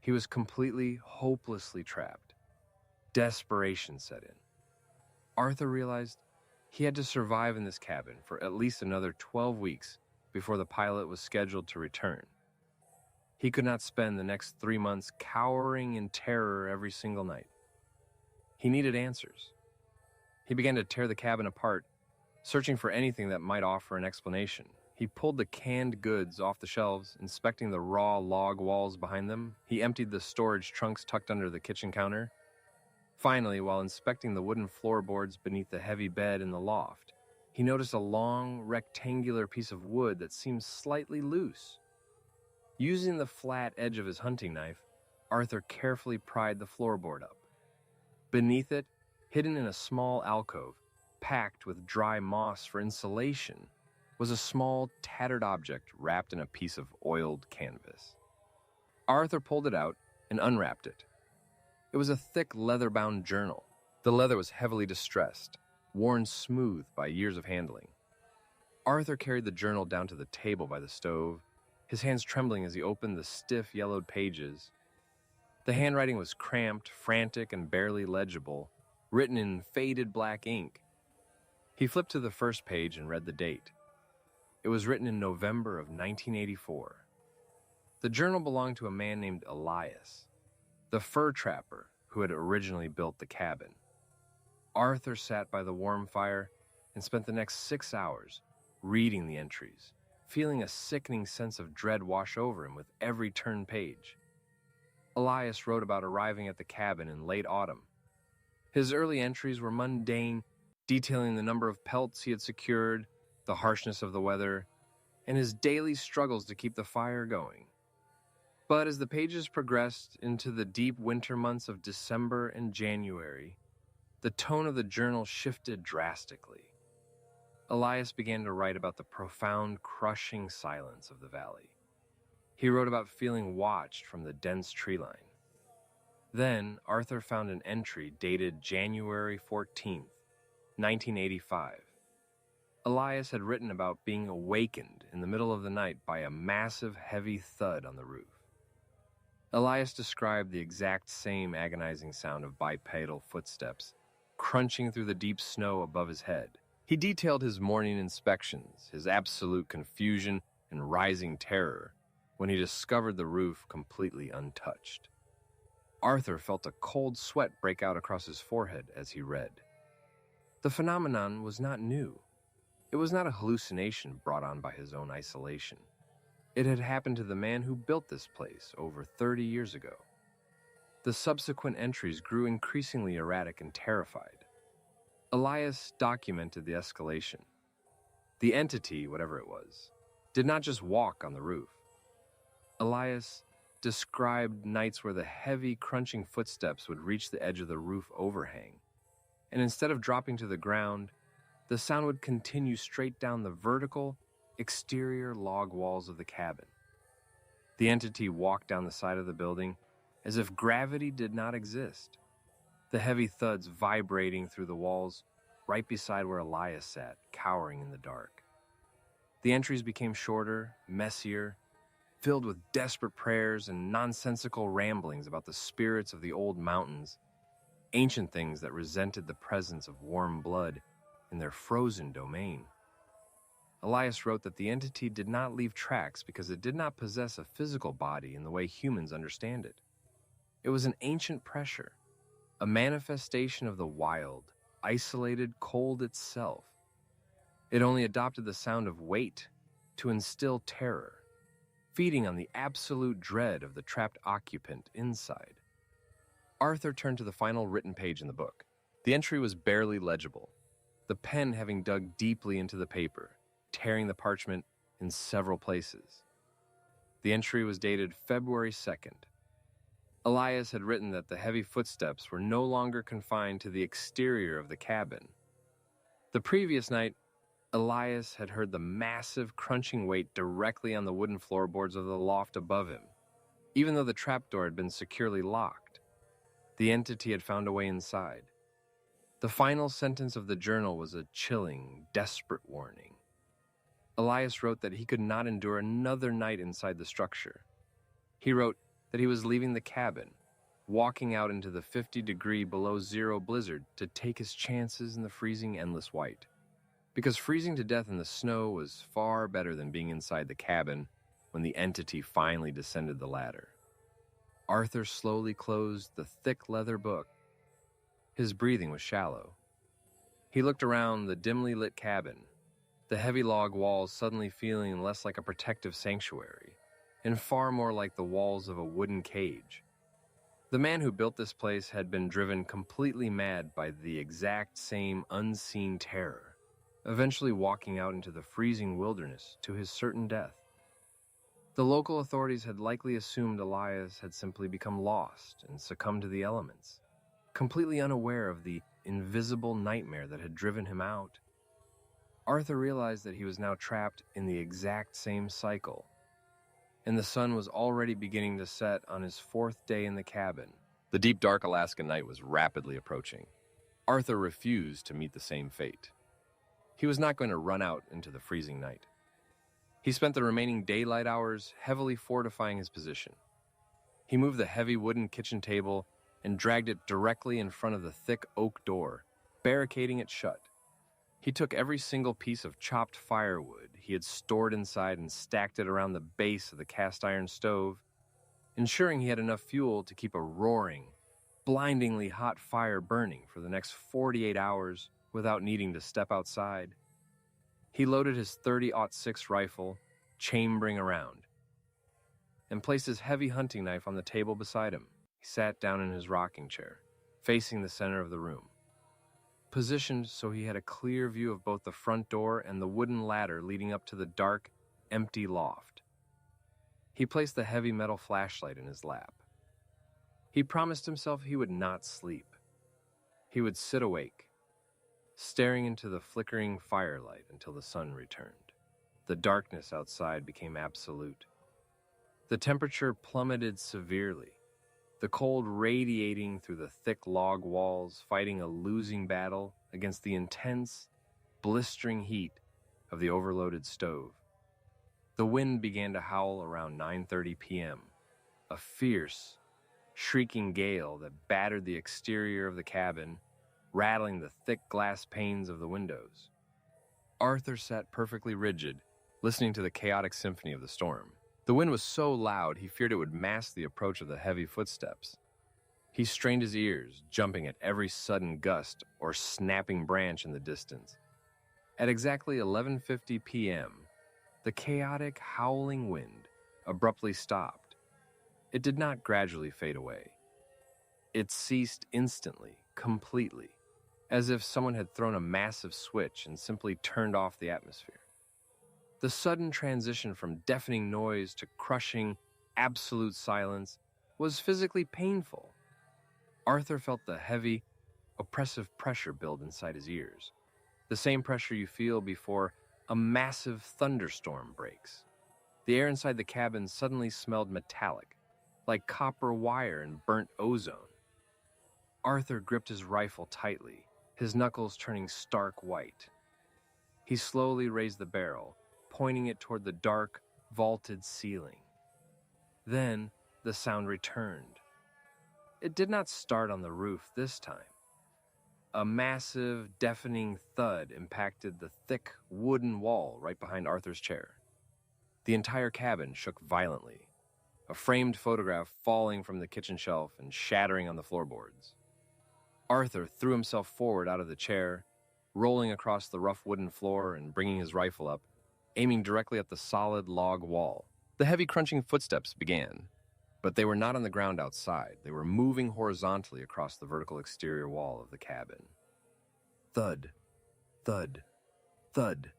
He was completely, hopelessly trapped. Desperation set in. Arthur realized he had to survive in this cabin for at least another 12 weeks before the pilot was scheduled to return. He could not spend the next 3 months cowering in terror every single night. He needed answers. He began to tear the cabin apart, searching for anything that might offer an explanation. He pulled the canned goods off the shelves, inspecting the raw log walls behind them. He emptied the storage trunks tucked under the kitchen counter. Finally, while inspecting the wooden floorboards beneath the heavy bed in the loft, he noticed a long, rectangular piece of wood that seemed slightly loose. Using the flat edge of his hunting knife, Arthur carefully pried the floorboard up. Beneath it, hidden in a small alcove, packed with dry moss for insulation, was a small, tattered object wrapped in a piece of oiled canvas. Arthur pulled it out and unwrapped it. It was a thick, leather-bound journal. The leather was heavily distressed, worn smooth by years of handling. Arthur carried the journal down to the table by the stove, his hands trembling as he opened the stiff, yellowed pages. The handwriting was cramped, frantic, and barely legible, written in faded black ink. He flipped to the first page and read the date. It was written in November of 1984. The journal belonged to a man named Elias, the fur trapper who had originally built the cabin. Arthur sat by the warm fire and spent the next 6 hours reading the entries, feeling a sickening sense of dread wash over him with every turned page. Elias wrote about arriving at the cabin in late autumn. His early entries were mundane, detailing the number of pelts he had secured, the harshness of the weather, and his daily struggles to keep the fire going. But as the pages progressed into the deep winter months of December and January, the tone of the journal shifted drastically. Elias began to write about the profound, crushing silence of the valley. He wrote about feeling watched from the dense tree line. Then Arthur found an entry dated January 14th, 1985. Elias had written about being awakened in the middle of the night by a massive, heavy thud on the roof. Elias described the exact same agonizing sound of bipedal footsteps crunching through the deep snow above his head. He detailed his morning inspections, his absolute confusion and rising terror when he discovered the roof completely untouched. Arthur felt a cold sweat break out across his forehead as he read. The phenomenon was not new. It was not a hallucination brought on by his own isolation. It had happened to the man who built this place over 30 years ago. The subsequent entries grew increasingly erratic and terrified. Elias documented the escalation. The entity, whatever it was, did not just walk on the roof. Elias described nights where the heavy, crunching footsteps would reach the edge of the roof overhang, and instead of dropping to the ground, the sound would continue straight down the vertical, exterior log walls of the cabin. The entity walked down the side of the building as if gravity did not exist, the heavy thuds vibrating through the walls right beside where Elias sat, cowering in the dark. The entries became shorter, messier, filled with desperate prayers and nonsensical ramblings about the spirits of the old mountains, ancient things that resented the presence of warm blood in their frozen domain. Elias wrote that the entity did not leave tracks because it did not possess a physical body in the way humans understand it. It was an ancient pressure, a manifestation of the wild, isolated cold itself. It only adopted the sound of weight to instill terror, feeding on the absolute dread of the trapped occupant inside. Arthur turned to the final written page in the book. The entry was barely legible, the pen having dug deeply into the paper, tearing the parchment in several places. The entry was dated February 2nd. Elias had written that the heavy footsteps were no longer confined to the exterior of the cabin. The previous night, Elias had heard the massive, crunching weight directly on the wooden floorboards of the loft above him. Even though the trapdoor had been securely locked, the entity had found a way inside. The final sentence of the journal was a chilling, desperate warning. Elias wrote that he could not endure another night inside the structure. He wrote that he was leaving the cabin, walking out into the 50-degree below-zero blizzard to take his chances in the freezing endless white. Because freezing to death in the snow was far better than being inside the cabin when the entity finally descended the ladder. Arthur slowly closed the thick leather book. His breathing was shallow. He looked around the dimly lit cabin, the heavy log walls suddenly feeling less like a protective sanctuary and far more like the walls of a wooden cage. The man who built this place had been driven completely mad by the exact same unseen terror, eventually walking out into the freezing wilderness to his certain death. The local authorities had likely assumed Elias had simply become lost and succumbed to the elements, completely unaware of the invisible nightmare that had driven him out. Arthur realized that he was now trapped in the exact same cycle, and the sun was already beginning to set on his fourth day in the cabin. The deep, dark Alaskan night was rapidly approaching. Arthur refused to meet the same fate. He was not going to run out into the freezing night. He spent the remaining daylight hours heavily fortifying his position. He moved the heavy wooden kitchen table and dragged it directly in front of the thick oak door, barricading it shut. He took every single piece of chopped firewood he had stored inside and stacked it around the base of the cast iron stove, ensuring he had enough fuel to keep a roaring, blindingly hot fire burning for the next 48 hours without needing to step outside. He loaded his .30-06 rifle, chambering around, and placed his heavy hunting knife on the table beside him. He sat down in his rocking chair, facing the center of the room, positioned so he had a clear view of both the front door and the wooden ladder leading up to the dark, empty loft. He placed the heavy metal flashlight in his lap. He promised himself he would not sleep. He would sit awake, staring into the flickering firelight until the sun returned. The darkness outside became absolute. The temperature plummeted severely, the cold radiating through the thick log walls, fighting a losing battle against the intense, blistering heat of the overloaded stove. The wind began to howl around 9:30 p.m., a fierce, shrieking gale that battered the exterior of the cabin, rattling the thick glass panes of the windows. Arthur sat perfectly rigid, listening to the chaotic symphony of the storm. The wind was so loud he feared it would mask the approach of the heavy footsteps. He strained his ears, jumping at every sudden gust or snapping branch in the distance. At exactly 11:50 p.m., the chaotic, howling wind abruptly stopped. It did not gradually fade away. It ceased instantly, completely, as if someone had thrown a massive switch and simply turned off the atmosphere. The sudden transition from deafening noise to crushing, absolute silence was physically painful. Arthur felt the heavy, oppressive pressure build inside his ears, the same pressure you feel before a massive thunderstorm breaks. The air inside the cabin suddenly smelled metallic, like copper wire and burnt ozone. Arthur gripped his rifle tightly, his knuckles turning stark white. He slowly raised the barrel, pointing it toward the dark, vaulted ceiling. Then the sound returned. It did not start on the roof this time. A massive, deafening thud impacted the thick, wooden wall right behind Arthur's chair. The entire cabin shook violently, a framed photograph falling from the kitchen shelf and shattering on the floorboards. Arthur threw himself forward out of the chair, rolling across the rough wooden floor and bringing his rifle up, aiming directly at the solid log wall. The heavy crunching footsteps began, but they were not on the ground outside. They were moving horizontally across the vertical exterior wall of the cabin. Thud, thud, thud.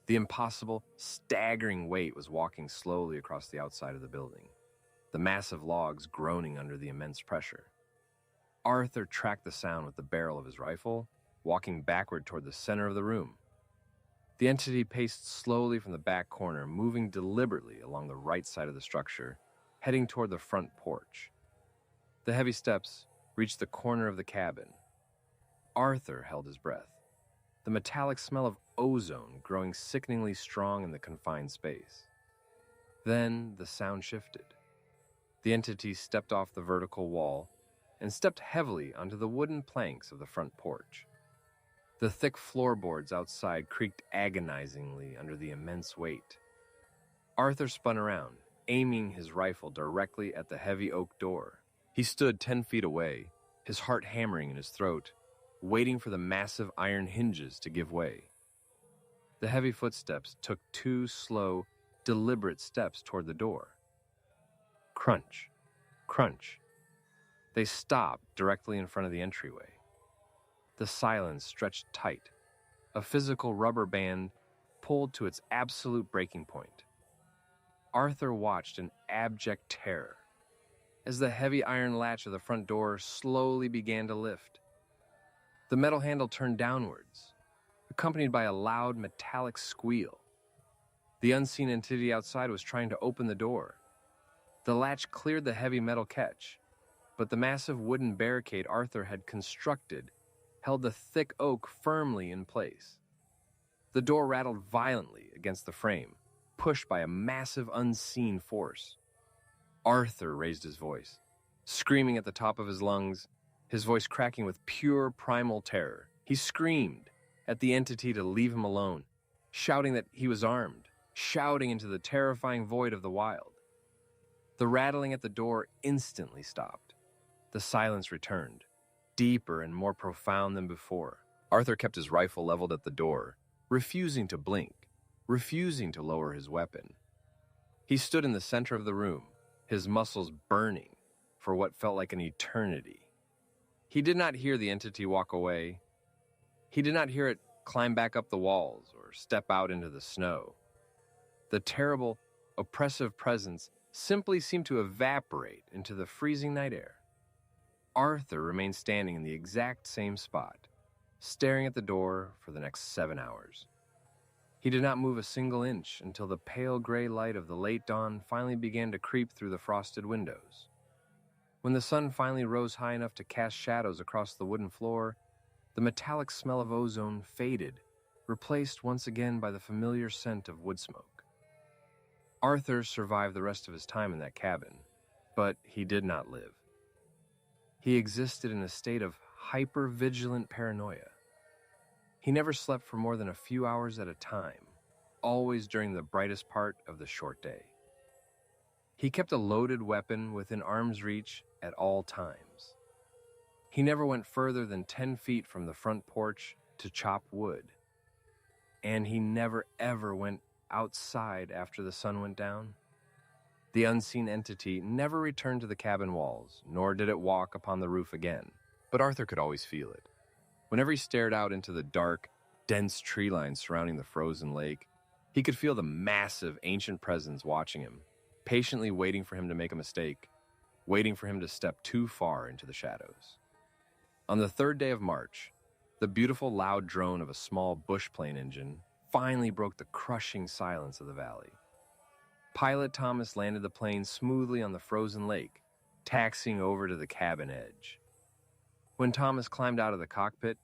The impossible, staggering weight was walking slowly across the outside of the building, the massive logs groaning under the immense pressure. Arthur tracked the sound with the barrel of his rifle, walking backward toward the center of the room. The entity paced slowly from the back corner, moving deliberately along the right side of the structure, heading toward the front porch. The heavy steps reached the corner of the cabin. Arthur held his breath, the metallic smell of ozone growing sickeningly strong in the confined space. Then the sound shifted. The entity stepped off the vertical wall and stepped heavily onto the wooden planks of the front porch. The thick floorboards outside creaked agonizingly under the immense weight. Arthur spun around, aiming his rifle directly at the heavy oak door. He stood 10 feet away, his heart hammering in his throat, waiting for the massive iron hinges to give way. The heavy footsteps took 2 slow, deliberate steps toward the door. Crunch, crunch. They stopped directly in front of the entryway. The silence stretched tight, a physical rubber band pulled to its absolute breaking point. Arthur watched in abject terror as the heavy iron latch of the front door slowly began to lift. The metal handle turned downwards, accompanied by a loud metallic squeal. The unseen entity outside was trying to open the door. The latch cleared the heavy metal catch, but the massive wooden barricade Arthur had constructed held the thick oak firmly in place. The door rattled violently against the frame, pushed by a massive unseen force. Arthur raised his voice, screaming at the top of his lungs, his voice cracking with pure primal terror. He screamed at the entity to leave him alone, shouting that he was armed, shouting into the terrifying void of the wild. The rattling at the door instantly stopped. The silence returned, deeper and more profound than before. Arthur kept his rifle leveled at the door, refusing to blink, refusing to lower his weapon. He stood in the center of the room, his muscles burning for what felt like an eternity. He did not hear the entity walk away. He did not hear it climb back up the walls or step out into the snow. The terrible, oppressive presence simply seemed to evaporate into the freezing night air. Arthur remained standing in the exact same spot, staring at the door for the next 7 hours. He did not move a single inch until the pale gray light of the late dawn finally began to creep through the frosted windows. When the sun finally rose high enough to cast shadows across the wooden floor, the metallic smell of ozone faded, replaced once again by the familiar scent of wood smoke. Arthur survived the rest of his time in that cabin, but he did not live. He existed in a state of hyper-vigilant paranoia. He never slept for more than a few hours at a time, always during the brightest part of the short day. He kept a loaded weapon within arm's reach at all times. He never went further than 10 feet from the front porch to chop wood. And he never ever went outside after the sun went down. The unseen entity never returned to the cabin walls, nor did it walk upon the roof again. But Arthur could always feel it. Whenever he stared out into the dark, dense tree line surrounding the frozen lake, he could feel the massive, ancient presence watching him, patiently waiting for him to make a mistake, waiting for him to step too far into the shadows. On the 3rd day of March, the beautiful loud drone of a small bush plane engine finally broke the crushing silence of the valley. Pilot Thomas landed the plane smoothly on the frozen lake, taxiing over to the cabin edge. When Thomas climbed out of the cockpit,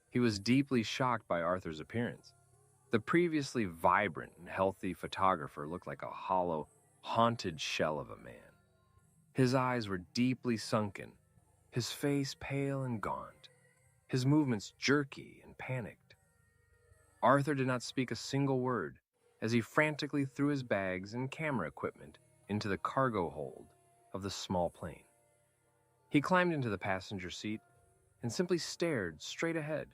he was deeply shocked by Arthur's appearance. The previously vibrant and healthy photographer looked like a hollow, haunted shell of a man. His eyes were deeply sunken, his face pale and gaunt, his movements jerky and panicked. Arthur did not speak a single word as he frantically threw his bags and camera equipment into the cargo hold of the small plane. He climbed into the passenger seat and simply stared straight ahead,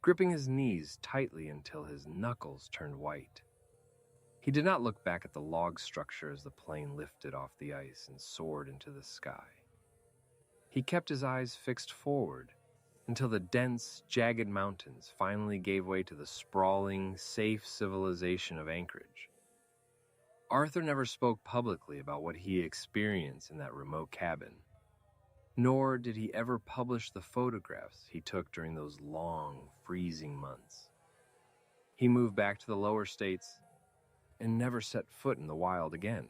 gripping his knees tightly until his knuckles turned white. He did not look back at the log structure as the plane lifted off the ice and soared into the sky. He kept his eyes fixed forward until the dense, jagged mountains finally gave way to the sprawling, safe civilization of Anchorage. Arthur never spoke publicly about what he experienced in that remote cabin, nor did he ever publish the photographs he took during those long, freezing months. He moved back to the lower states and never set foot in the wild again.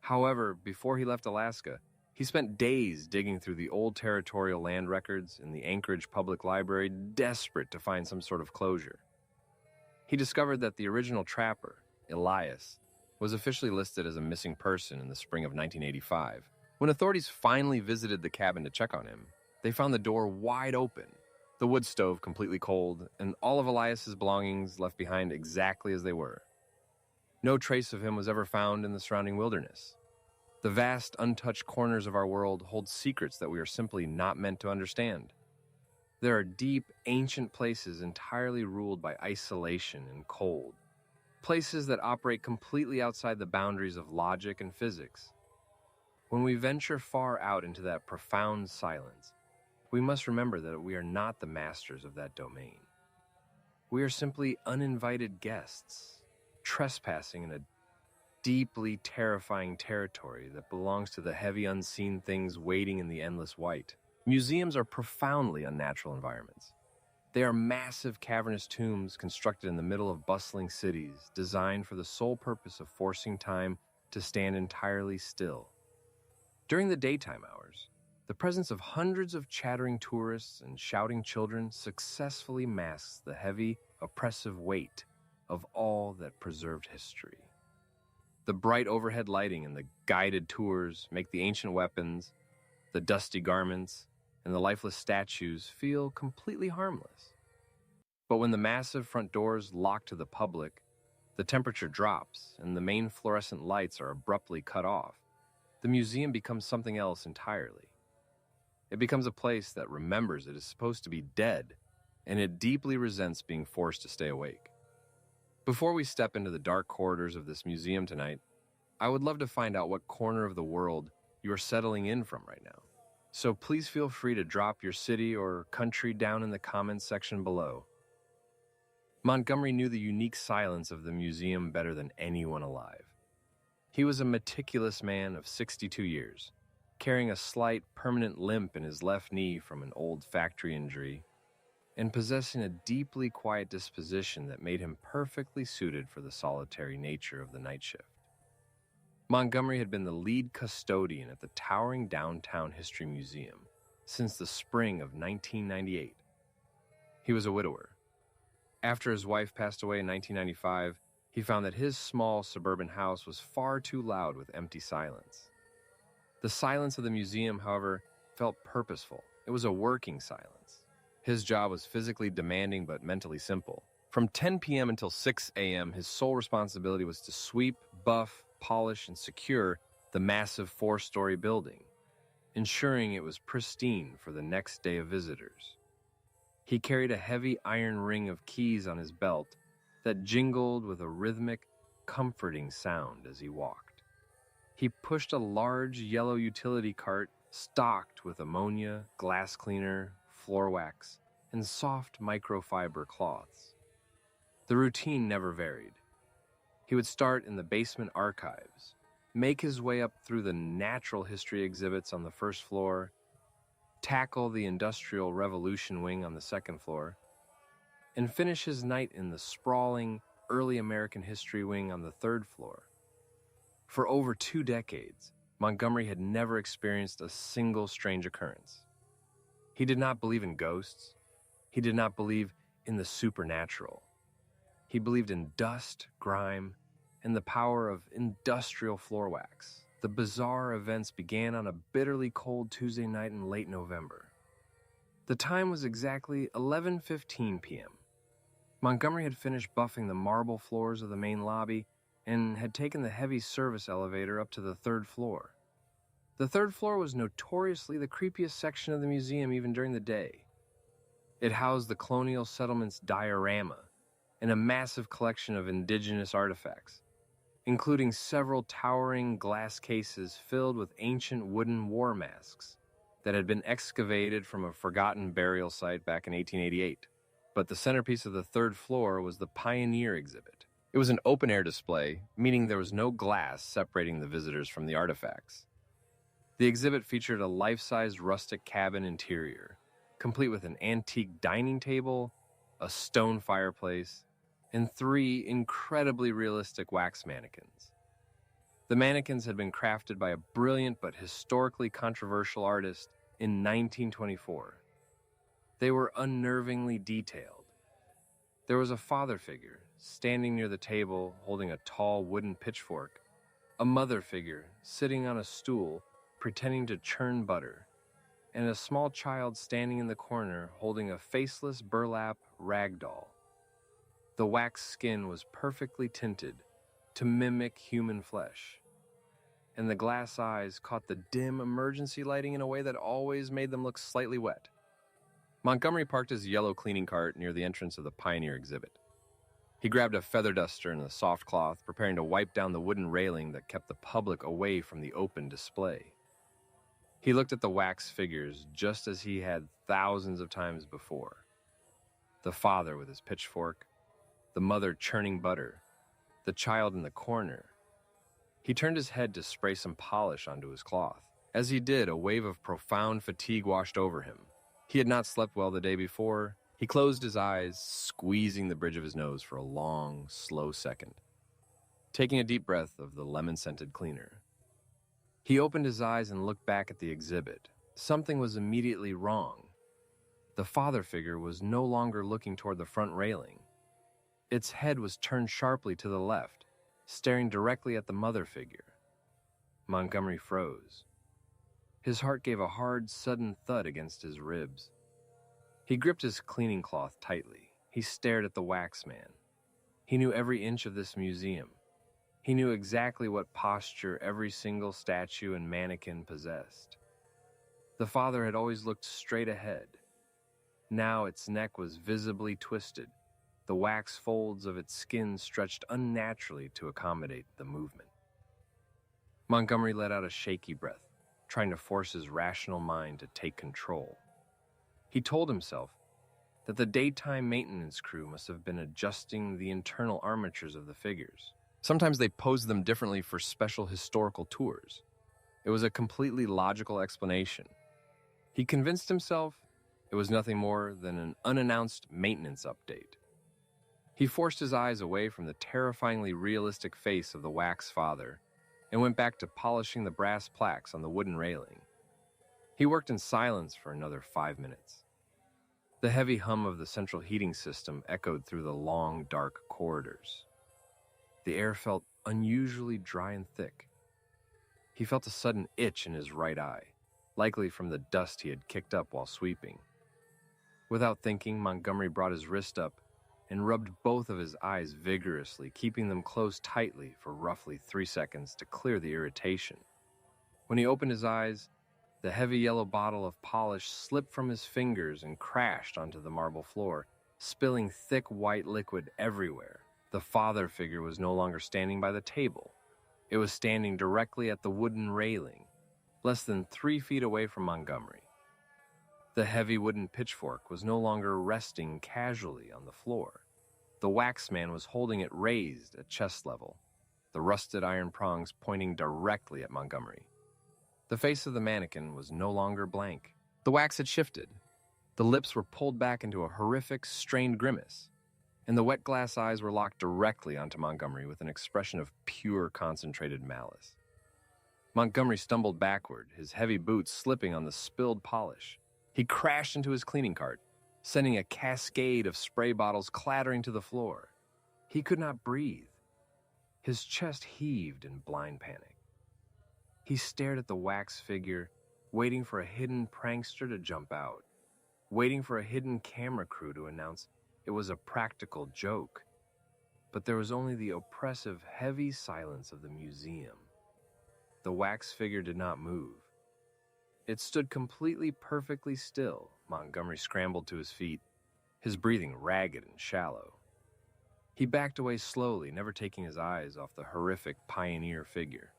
However, before he left Alaska, he spent days digging through the old territorial land records in the Anchorage Public Library, desperate to find some sort of closure. He discovered that the original trapper, Elias, was officially listed as a missing person in the spring of 1985. When authorities finally visited the cabin to check on him, they found the door wide open, the wood stove completely cold, and all of Elias's belongings left behind exactly as they were. No trace of him was ever found in the surrounding wilderness. The vast, untouched corners of our world hold secrets that we are simply not meant to understand. There are deep, ancient places entirely ruled by isolation and cold, places that operate completely outside the boundaries of logic and physics. When we venture far out into that profound silence, we must remember that we are not the masters of that domain. We are simply uninvited guests, trespassing in a deeply terrifying territory that belongs to the heavy unseen things waiting in the endless white. Museums are profoundly unnatural environments. They are massive cavernous tombs constructed in the middle of bustling cities, designed for the sole purpose of forcing time to stand entirely still. During the daytime hours, the presence of hundreds of chattering tourists and shouting children successfully masks the heavy, oppressive weight of all that preserved history. The bright overhead lighting and the guided tours make the ancient weapons, the dusty garments, and the lifeless statues feel completely harmless. But when the massive front doors lock to the public, the temperature drops and the main fluorescent lights are abruptly cut off, the museum becomes something else entirely. It becomes a place that remembers it is supposed to be dead, and it deeply resents being forced to stay awake. Before we step into the dark corridors of this museum tonight, I would love to find out what corner of the world you are settling in from right now. So please feel free to drop your city or country down in the comments section below. Montgomery knew the unique silence of the museum better than anyone alive. He was a meticulous man of 62 years, carrying a slight, permanent limp in his left knee from an old factory injury, and possessing a deeply quiet disposition that made him perfectly suited for the solitary nature of the night shift. Montgomery had been the lead custodian at the towering downtown history museum since the spring of 1998. He was a widower. After his wife passed away in 1995, he found that his small suburban house was far too loud with empty silence. The silence of the museum, however, felt purposeful. It was a working silence. His job was physically demanding but mentally simple. From 10 p.m. until 6 a.m., his sole responsibility was to sweep, buff, polish, and secure the massive 4-story building, ensuring it was pristine for the next day of visitors. He carried a heavy iron ring of keys on his belt that jingled with a rhythmic, comforting sound as he walked. He pushed a large yellow utility cart stocked with ammonia, glass cleaner, floor wax, and soft microfiber cloths. The routine never varied. He would start in the basement archives, make his way up through the natural history exhibits on the first floor, tackle the Industrial Revolution wing on the second floor, and finish his night in the sprawling early American history wing on the third floor. For over 2 decades, Montgomery had never experienced a single strange occurrence. He did not believe in ghosts. He did not believe in the supernatural. He believed in dust, grime, and the power of industrial floor wax. The bizarre events began on a bitterly cold Tuesday night in late November. The time was exactly 11:15 p.m. Montgomery had finished buffing the marble floors of the main lobby and had taken the heavy service elevator up to the 3rd floor. The 3rd floor was notoriously the creepiest section of the museum even during the day. It housed the colonial settlement's diorama and a massive collection of indigenous artifacts, including several towering glass cases filled with ancient wooden war masks that had been excavated from a forgotten burial site back in 1888. But the centerpiece of the 3rd floor was the Pioneer exhibit. It was an open-air display, meaning there was no glass separating the visitors from the artifacts. The exhibit featured a life-sized rustic cabin interior, complete with an antique dining table, a stone fireplace, and 3 incredibly realistic wax mannequins. The mannequins had been crafted by a brilliant but historically controversial artist in 1924. They were unnervingly detailed. There was a father figure standing near the table holding a tall wooden pitchfork, a mother figure sitting on a stool pretending to churn butter, and a small child standing in the corner holding a faceless burlap rag doll. The wax skin was perfectly tinted to mimic human flesh, and the glass eyes caught the dim emergency lighting in a way that always made them look slightly wet. Montgomery parked his yellow cleaning cart near the entrance of the Pioneer exhibit. He grabbed a feather duster and a soft cloth, preparing to wipe down the wooden railing that kept the public away from the open display. He looked at the wax figures just as he had thousands of times before. The father with his pitchfork, the mother churning butter, the child in the corner, He turned his head to spray some polish onto his cloth. As he did, a wave of profound fatigue washed over him. He had not slept well the day before. He closed his eyes, squeezing the bridge of his nose for a long, slow second, taking a deep breath of the lemon-scented cleaner. He opened his eyes and looked back at the exhibit. Something was immediately wrong. The father figure was no longer looking toward the front railing. Its head was turned sharply to the left, staring directly at the mother figure. Montgomery froze. His heart gave a hard, sudden thud against his ribs. He gripped his cleaning cloth tightly. He stared at the wax man. He knew every inch of this museum. He knew exactly what posture every single statue and mannequin possessed. The father had always looked straight ahead. Now its neck was visibly twisted. The wax folds of its skin stretched unnaturally to accommodate the movement. Montgomery let out a shaky breath, trying to force his rational mind to take control. He told himself that the daytime maintenance crew must have been adjusting the internal armatures of the figures. Sometimes they posed them differently for special historical tours. It was a completely logical explanation. He convinced himself it was nothing more than an unannounced maintenance update. He forced his eyes away from the terrifyingly realistic face of the wax father and went back to polishing the brass plaques on the wooden railing. He worked in silence for another 5 minutes. The heavy hum of the central heating system echoed through the long, dark corridors. The air felt unusually dry and thick. He felt a sudden itch in his right eye, likely from the dust he had kicked up while sweeping. Without thinking, Montgomery brought his wrist up and rubbed both of his eyes vigorously, keeping them closed tightly for roughly 3 seconds to clear the irritation. When he opened his eyes, the heavy yellow bottle of polish slipped from his fingers and crashed onto the marble floor, spilling thick white liquid everywhere. The father figure was no longer standing by the table. It was standing directly at the wooden railing, less than 3 feet away from Montgomery. The heavy wooden pitchfork was no longer resting casually on the floor. The wax man was holding it raised at chest level, the rusted iron prongs pointing directly at Montgomery. The face of the mannequin was no longer blank. The wax had shifted. The lips were pulled back into a horrific, strained grimace, and the wet glass eyes were locked directly onto Montgomery with an expression of pure, concentrated malice. Montgomery stumbled backward, his heavy boots slipping on the spilled polish. He crashed into his cleaning cart, sending a cascade of spray bottles clattering to the floor. He could not breathe. His chest heaved in blind panic. He stared at the wax figure, waiting for a hidden prankster to jump out, waiting for a hidden camera crew to announce it was a practical joke. But there was only the oppressive, heavy silence of the museum. The wax figure did not move. It stood completely perfectly still. Montgomery scrambled to his feet, his breathing ragged and shallow. He backed away slowly, never taking his eyes off the horrific pioneer figure.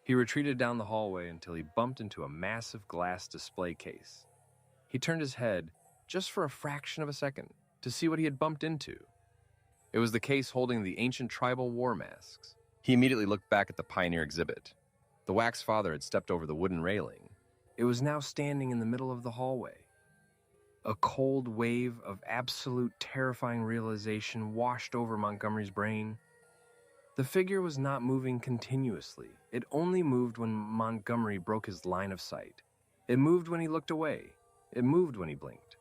He retreated down the hallway until he bumped into a massive glass display case. He turned his head, just for a fraction of a second, to see what he had bumped into. It was the case holding the ancient tribal war masks. He immediately looked back at the pioneer exhibit. The wax father had stepped over the wooden railing. It was now standing in the middle of the hallway. A cold wave of absolute terrifying realization washed over Montgomery's brain. The figure was not moving continuously. It only moved when Montgomery broke his line of sight. It moved when he looked away. It moved when he blinked.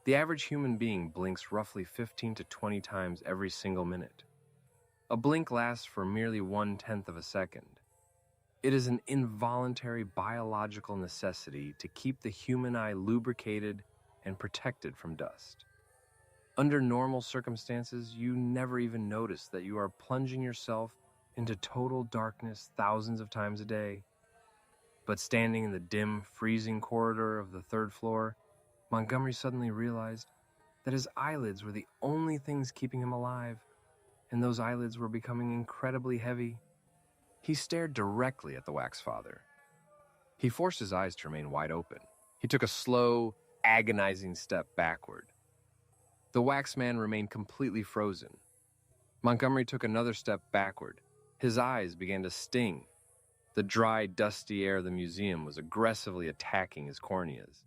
The average human being blinks roughly 15 to 20 times every single minute. A blink lasts for merely 1/10 of a second. It is an involuntary biological necessity to keep the human eye lubricated and protected from dust. Under normal circumstances, you never even notice that you are plunging yourself into total darkness thousands of times a day. But standing in the dim, freezing corridor of the 3rd floor, Montgomery suddenly realized that his eyelids were the only things keeping him alive, and those eyelids were becoming incredibly heavy. He stared directly at the wax father. He forced his eyes to remain wide open. He took a slow, agonizing step backward. The wax man remained completely frozen. Montgomery took another step backward, His eyes began to sting. The dry, dusty air of the museum was aggressively attacking his corneas.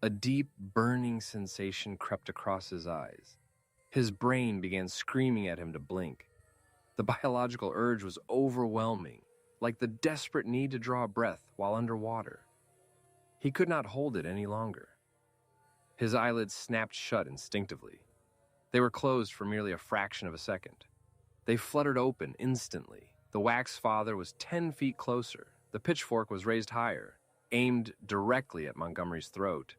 A deep, burning sensation crept across his eyes. His brain began screaming at him to blink. The biological urge was overwhelming, like the desperate need to draw a breath while underwater. He could not hold it any longer. His eyelids snapped shut instinctively. They were closed for merely a fraction of a second. They fluttered open instantly. The wax father was 10 feet closer. The pitchfork was raised higher, aimed directly at Montgomery's throat.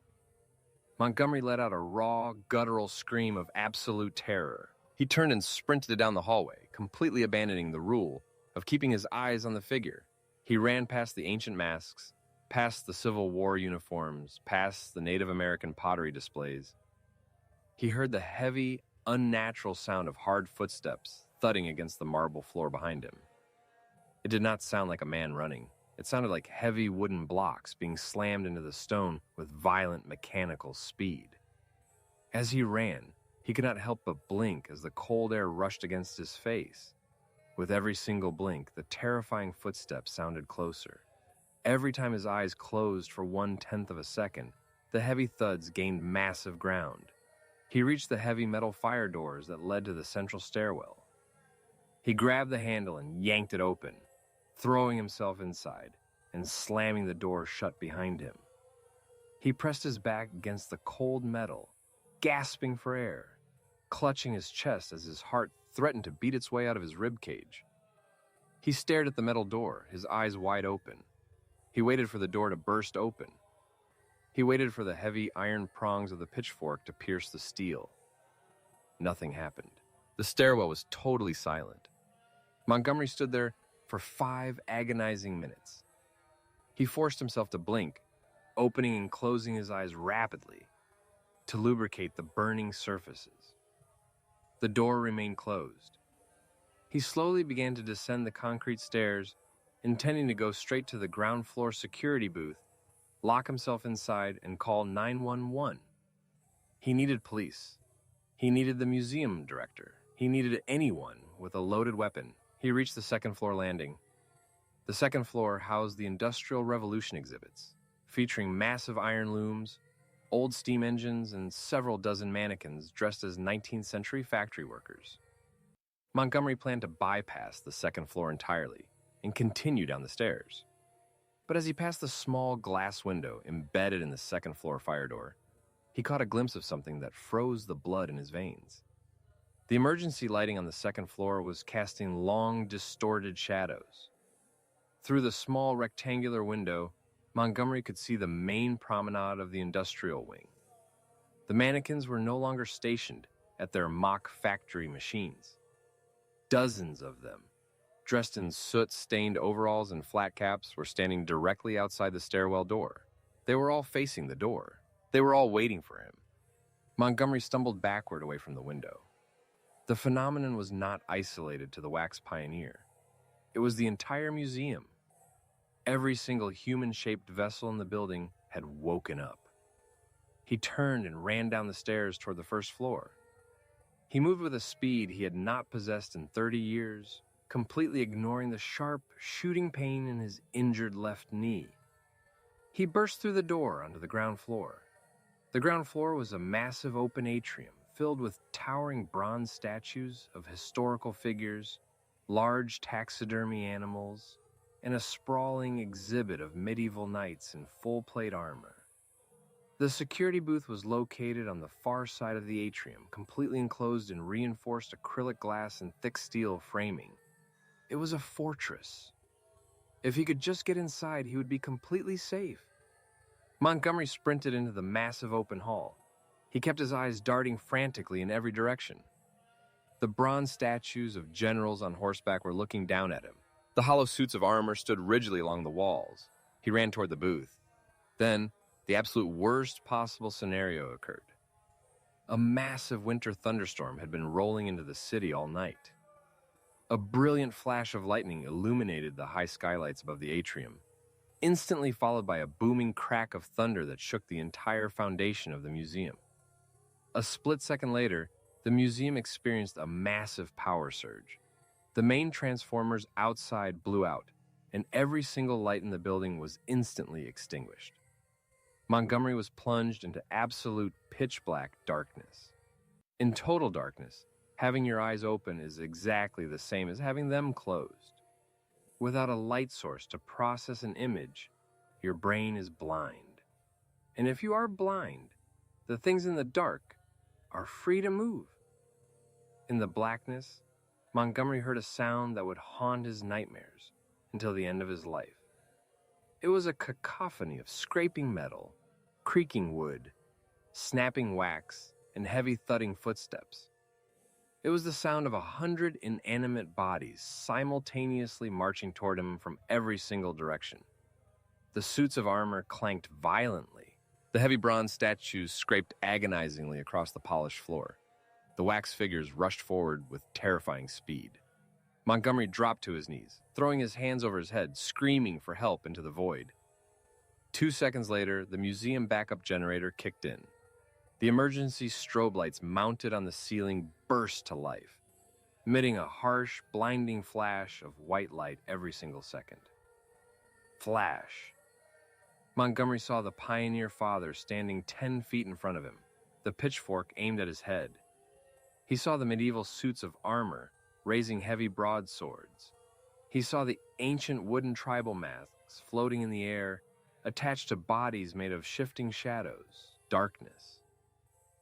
Montgomery let out a raw, guttural scream of absolute terror. He turned and sprinted down the hallway, completely abandoning the rule of keeping his eyes on the figure. He ran past the ancient masks, past the Civil War uniforms, past the Native American pottery displays. He heard the heavy, unnatural sound of hard footsteps thudding against the marble floor behind him. It did not sound like a man running. It sounded like heavy wooden blocks being slammed into the stone with violent mechanical speed. As he ran, he could not help but blink as the cold air rushed against his face. With every single blink, the terrifying footsteps sounded closer. Every time his eyes closed for 1/10 of a second, the heavy thuds gained massive ground. He reached the heavy metal fire doors that led to the central stairwell. He grabbed the handle and yanked it open, throwing himself inside and slamming the door shut behind him. He pressed his back against the cold metal, gasping for air, clutching his chest as his heart threatened to beat its way out of his ribcage. He stared at the metal door, his eyes wide open. He waited for the door to burst open. He waited for the heavy iron prongs of the pitchfork to pierce the steel. Nothing happened. The stairwell was totally silent. Montgomery stood there for 5 agonizing minutes. He forced himself to blink, opening and closing his eyes rapidly to lubricate the burning surfaces. The door remained closed. He slowly began to descend the concrete stairs, intending to go straight to the ground floor security booth, lock himself inside, and call 911. He needed police. He needed the museum director. He needed anyone with a loaded weapon. He reached the second-floor landing. The second floor housed the Industrial Revolution exhibits, featuring massive iron looms, old steam engines, and several dozen mannequins dressed as 19th century factory workers. Montgomery planned to bypass the second floor entirely and continue down the stairs. But as he passed the small glass window embedded in the second-floor fire door, he caught a glimpse of something that froze the blood in his veins. The emergency lighting on the second floor was casting long, distorted shadows. Through the small rectangular window, Montgomery could see the main promenade of the industrial wing. The mannequins were no longer stationed at their mock factory machines. Dozens of them, dressed in soot-stained overalls and flat caps, were standing directly outside the stairwell door. They were all facing the door. They were all waiting for him. Montgomery stumbled backward away from the window. The phenomenon was not isolated to the wax pioneer. It was the entire museum. Every single human-shaped vessel in the building had woken up. He turned and ran down the stairs toward the first floor. He moved with a speed he had not possessed in 30 years, completely ignoring the sharp, shooting pain in his injured left knee. He burst through the door onto the ground floor. The ground floor was a massive open atrium filled with towering bronze statues of historical figures, large taxidermy animals, and a sprawling exhibit of medieval knights in full-plate armor. The security booth was located on the far side of the atrium, completely enclosed in reinforced acrylic glass and thick steel framing. It was a fortress. If he could just get inside, he would be completely safe. Montgomery sprinted into the massive open hall. He kept his eyes darting frantically in every direction. The bronze statues of generals on horseback were looking down at him. The hollow suits of armor stood rigidly along the walls. He ran toward the booth. Then, the absolute worst possible scenario occurred. A massive winter thunderstorm had been rolling into the city all night. A brilliant flash of lightning illuminated the high skylights above the atrium, instantly followed by a booming crack of thunder that shook the entire foundation of the museum. A split second later, the museum experienced a massive power surge. The main transformers outside blew out, and every single light in the building was instantly extinguished. Montgomery was plunged into absolute pitch-black darkness. In total darkness, having your eyes open is exactly the same as having them closed. Without a light source to process an image, your brain is blind. And if you are blind, the things in the dark are free to move. In the blackness, Montgomery heard a sound that would haunt his nightmares until the end of his life. It was a cacophony of scraping metal, creaking wood, snapping wax, and heavy thudding footsteps. It was the sound of 100 inanimate bodies simultaneously marching toward him from every single direction. The suits of armor clanked violently. The heavy bronze statues scraped agonizingly across the polished floor. The wax figures rushed forward with terrifying speed. Montgomery dropped to his knees, throwing his hands over his head, screaming for help into the void. 2 seconds later, the museum backup generator kicked in. The emergency strobe lights mounted on the ceiling burst to life, emitting a harsh, blinding flash of white light every single second. Flash. Montgomery saw the pioneer father standing 10 feet in front of him, the pitchfork aimed at his head. He saw the medieval suits of armor raising heavy broadswords. He saw the ancient wooden tribal masks floating in the air, attached to bodies made of shifting shadows, darkness.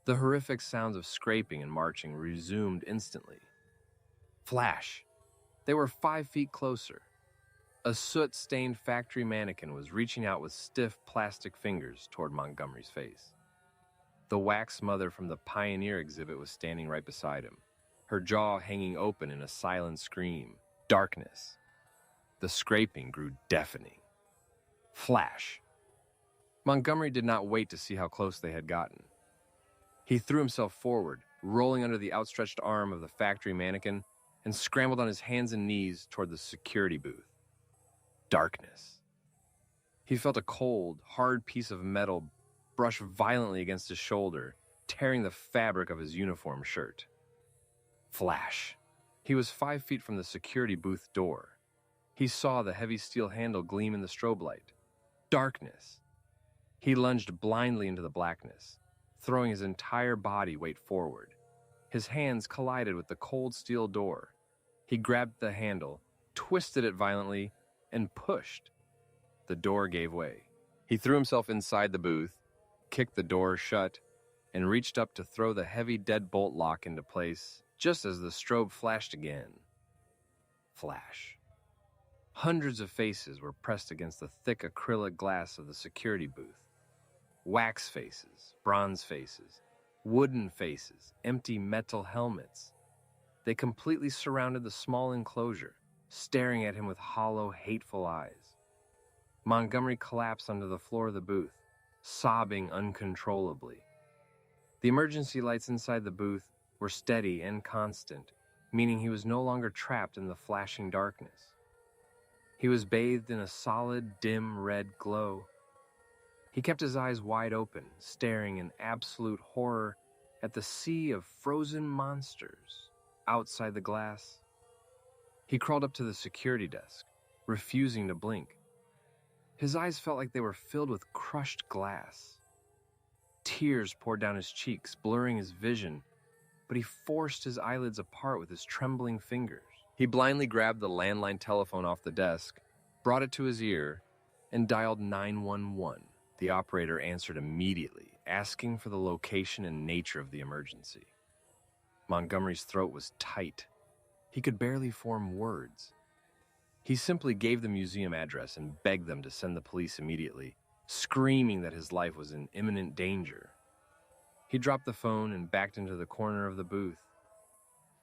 The horrific sounds of scraping and marching resumed instantly. Flash! They were 5 feet closer. A soot-stained factory mannequin was reaching out with stiff plastic fingers toward Montgomery's face. The wax mother from the Pioneer exhibit was standing right beside him, her jaw hanging open in a silent scream. Darkness. The scraping grew deafening. Flash! Montgomery did not wait to see how close they had gotten. He threw himself forward, rolling under the outstretched arm of the factory mannequin, and scrambled on his hands and knees toward the security booth. Darkness. He felt a cold, hard piece of metal brush violently against his shoulder, tearing the fabric of his uniform shirt. Flash. He was 5 feet from the security booth door. He saw the heavy steel handle gleam in the strobe light. Darkness. He lunged blindly into the blackness, throwing his entire body weight forward. His hands collided with the cold steel door. He grabbed the handle, twisted it violently, and pushed. The door gave way. He threw himself inside the booth, kicked the door shut, and reached up to throw the heavy deadbolt lock into place just as the strobe flashed again. Flash. Hundreds of faces were pressed against the thick acrylic glass of the security booth. Wax faces, bronze faces, wooden faces, empty metal helmets. They completely surrounded the small enclosure, staring at him with hollow, hateful eyes. Montgomery collapsed onto the floor of the booth, sobbing uncontrollably. The emergency lights inside the booth were steady and constant, meaning he was no longer trapped in the flashing darkness. He was bathed in a solid, dim red glow. He kept his eyes wide open, staring in absolute horror at the sea of frozen monsters outside the glass. He crawled up to the security desk, refusing to blink. His eyes felt like they were filled with crushed glass. Tears poured down his cheeks, blurring his vision, but he forced his eyelids apart with his trembling fingers. He blindly grabbed the landline telephone off the desk, brought it to his ear, and dialed 911. The operator answered immediately, asking for the location and nature of the emergency. Montgomery's throat was tight. He could barely form words. He simply gave the museum address and begged them to send the police immediately, screaming that his life was in imminent danger. He dropped the phone and backed into the corner of the booth.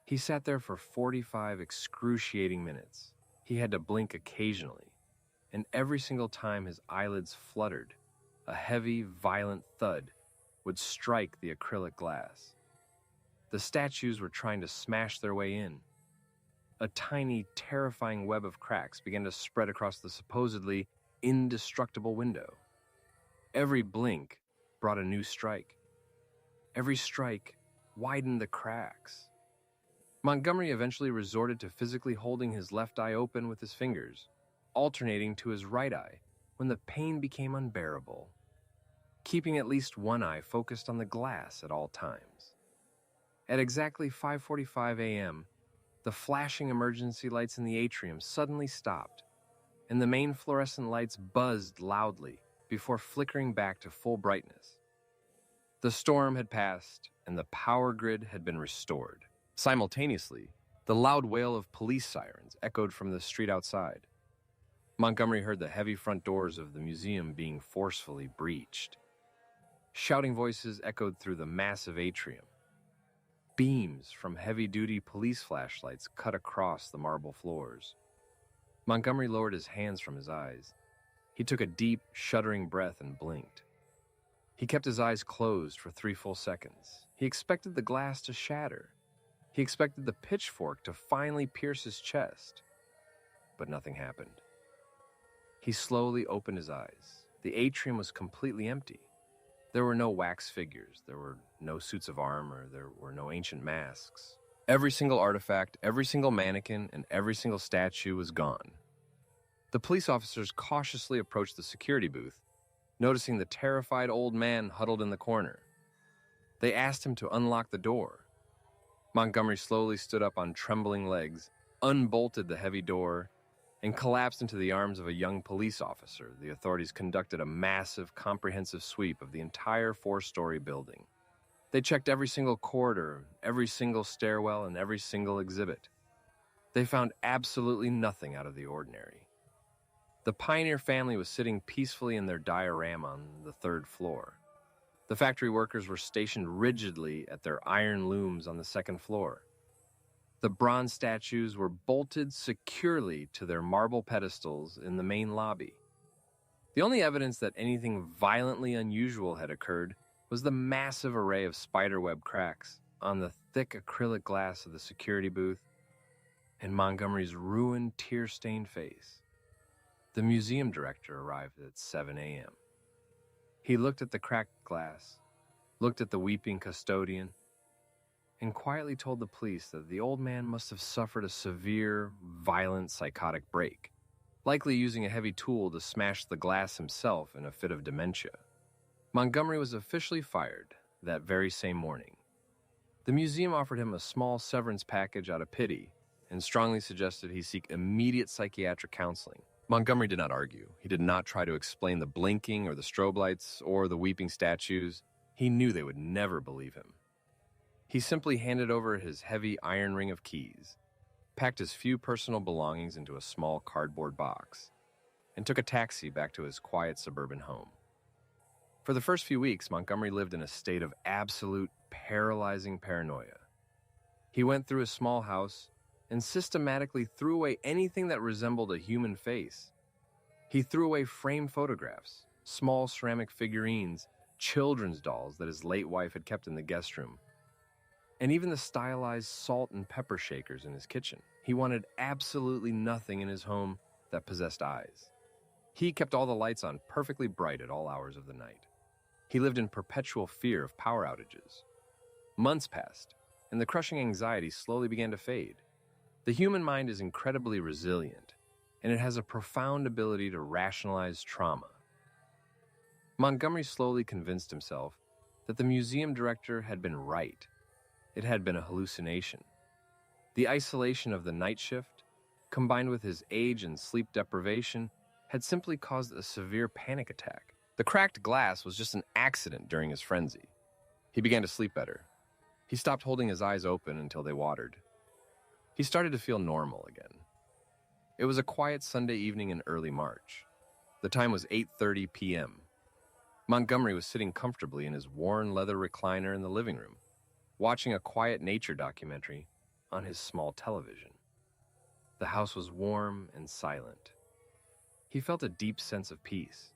He sat there for 45 excruciating minutes. He had to blink occasionally, and every single time his eyelids fluttered, a heavy, violent thud would strike the acrylic glass. The statues were trying to smash their way in. A tiny, terrifying web of cracks began to spread across the supposedly indestructible window. Every blink brought a new strike. Every strike widened the cracks. Montgomery eventually resorted to physically holding his left eye open with his fingers, alternating to his right eye when the pain became unbearable, keeping at least one eye focused on the glass at all times. At exactly 5:45 a.m., the flashing emergency lights in the atrium suddenly stopped, and the main fluorescent lights buzzed loudly before flickering back to full brightness. The storm had passed, and the power grid had been restored. Simultaneously, the loud wail of police sirens echoed from the street outside. Montgomery heard the heavy front doors of the museum being forcefully breached. Shouting voices echoed through the massive atrium. Beams from heavy-duty police flashlights cut across the marble floors. Montgomery lowered his hands from his eyes. He took a deep, shuddering breath and blinked. He kept his eyes closed for 3 full seconds. He expected the glass to shatter. He expected the pitchfork to finally pierce his chest. But nothing happened. He slowly opened his eyes. The atrium was completely empty. There were no wax figures. There were no suits of armor. There were no ancient masks. Every single artifact, every single mannequin, and every single statue was gone. The police officers cautiously approached the security booth, noticing the terrified old man huddled in the corner. They asked him to unlock the door. Montgomery slowly stood up on trembling legs, unbolted the heavy door, and collapsed into the arms of a young police officer. The authorities conducted a massive, comprehensive sweep of the entire 4-story building. They checked every single corridor, every single stairwell, and every single exhibit. They found absolutely nothing out of the ordinary. The Pioneer family was sitting peacefully in their diorama on the 3rd floor. The factory workers were stationed rigidly at their iron looms on the 2nd floor. The bronze statues were bolted securely to their marble pedestals in the main lobby. The only evidence that anything violently unusual had occurred was the massive array of spiderweb cracks on the thick acrylic glass of the security booth and Montgomery's ruined, tear-stained face. The museum director arrived at 7 a.m. He looked at the cracked glass, looked at the weeping custodian, and quietly told the police that the old man must have suffered a severe, violent psychotic break, likely using a heavy tool to smash the glass himself in a fit of dementia. Montgomery was officially fired that very same morning. The museum offered him a small severance package out of pity and strongly suggested he seek immediate psychiatric counseling. Montgomery did not argue. He did not try to explain the blinking or the strobe lights or the weeping statues. He knew they would never believe him. He simply handed over his heavy iron ring of keys, packed his few personal belongings into a small cardboard box, and took a taxi back to his quiet suburban home. For the first few weeks, Montgomery lived in a state of absolute, paralyzing paranoia. He went through his small house and systematically threw away anything that resembled a human face. He threw away framed photographs, small ceramic figurines, children's dolls that his late wife had kept in the guest room, and even the stylized salt and pepper shakers in his kitchen. He wanted absolutely nothing in his home that possessed eyes. He kept all the lights on perfectly bright at all hours of the night. He lived in perpetual fear of power outages. Months passed, and the crushing anxiety slowly began to fade. The human mind is incredibly resilient, and it has a profound ability to rationalize trauma. Montgomery slowly convinced himself that the museum director had been right. It had been a hallucination. The isolation of the night shift, combined with his age and sleep deprivation, had simply caused a severe panic attack. The cracked glass was just an accident during his frenzy. He began to sleep better. He stopped holding his eyes open until they watered. He started to feel normal again. It was a quiet Sunday evening in early March. The time was 8:30 p.m. Montgomery was sitting comfortably in his worn leather recliner in the living room, watching a quiet nature documentary on his small television. The house was warm and silent. He felt a deep sense of peace.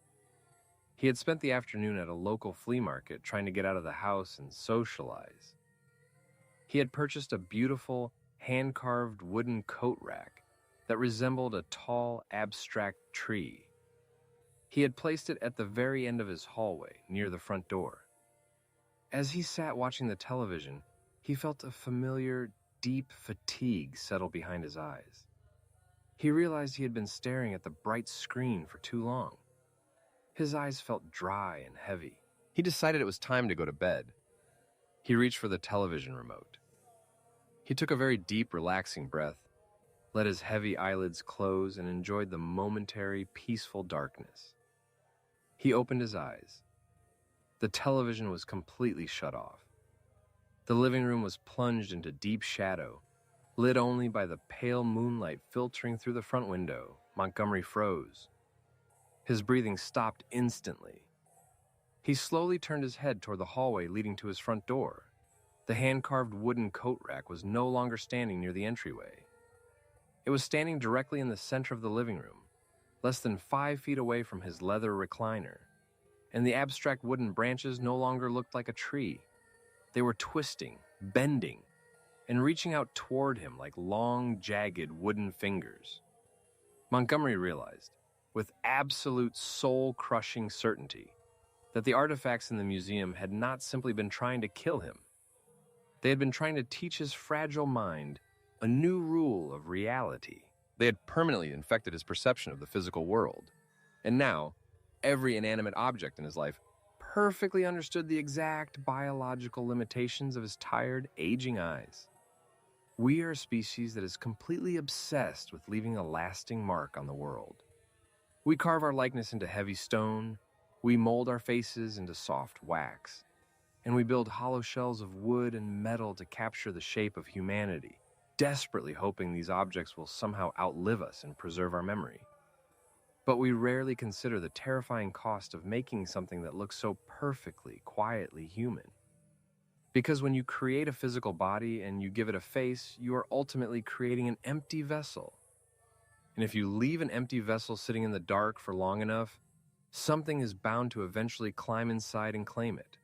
He had spent the afternoon at a local flea market trying to get out of the house and socialize. He had purchased a beautiful, hand-carved wooden coat rack that resembled a tall, abstract tree. He had placed it at the very end of his hallway, near the front door. As he sat watching the television, he felt a familiar, deep fatigue settle behind his eyes. He realized he had been staring at the bright screen for too long. His eyes felt dry and heavy. He decided it was time to go to bed. He reached for the television remote. He took a very deep, relaxing breath, let his heavy eyelids close, and enjoyed the momentary, peaceful darkness. He opened his eyes. The television was completely shut off. The living room was plunged into deep shadow, lit only by the pale moonlight filtering through the front window. Montgomery froze. His breathing stopped instantly. He slowly turned his head toward the hallway leading to his front door. The hand-carved wooden coat rack was no longer standing near the entryway. It was standing directly in the center of the living room, less than 5 feet away from his leather recliner, and the abstract wooden branches no longer looked like a tree. They were twisting, bending, and reaching out toward him like long, jagged wooden fingers. Montgomery realized, with absolute soul-crushing certainty, that the artifacts in the museum had not simply been trying to kill him. They had been trying to teach his fragile mind a new rule of reality. They had permanently infected his perception of the physical world. And now, every inanimate object in his life perfectly understood the exact biological limitations of his tired, aging eyes. We are a species that is completely obsessed with leaving a lasting mark on the world. We carve our likeness into heavy stone, we mold our faces into soft wax, and we build hollow shells of wood and metal to capture the shape of humanity, desperately hoping these objects will somehow outlive us and preserve our memory. But we rarely consider the terrifying cost of making something that looks so perfectly, quietly human. Because when you create a physical body and you give it a face, you are ultimately creating an empty vessel. And if you leave an empty vessel sitting in the dark for long enough, something is bound to eventually climb inside and claim it.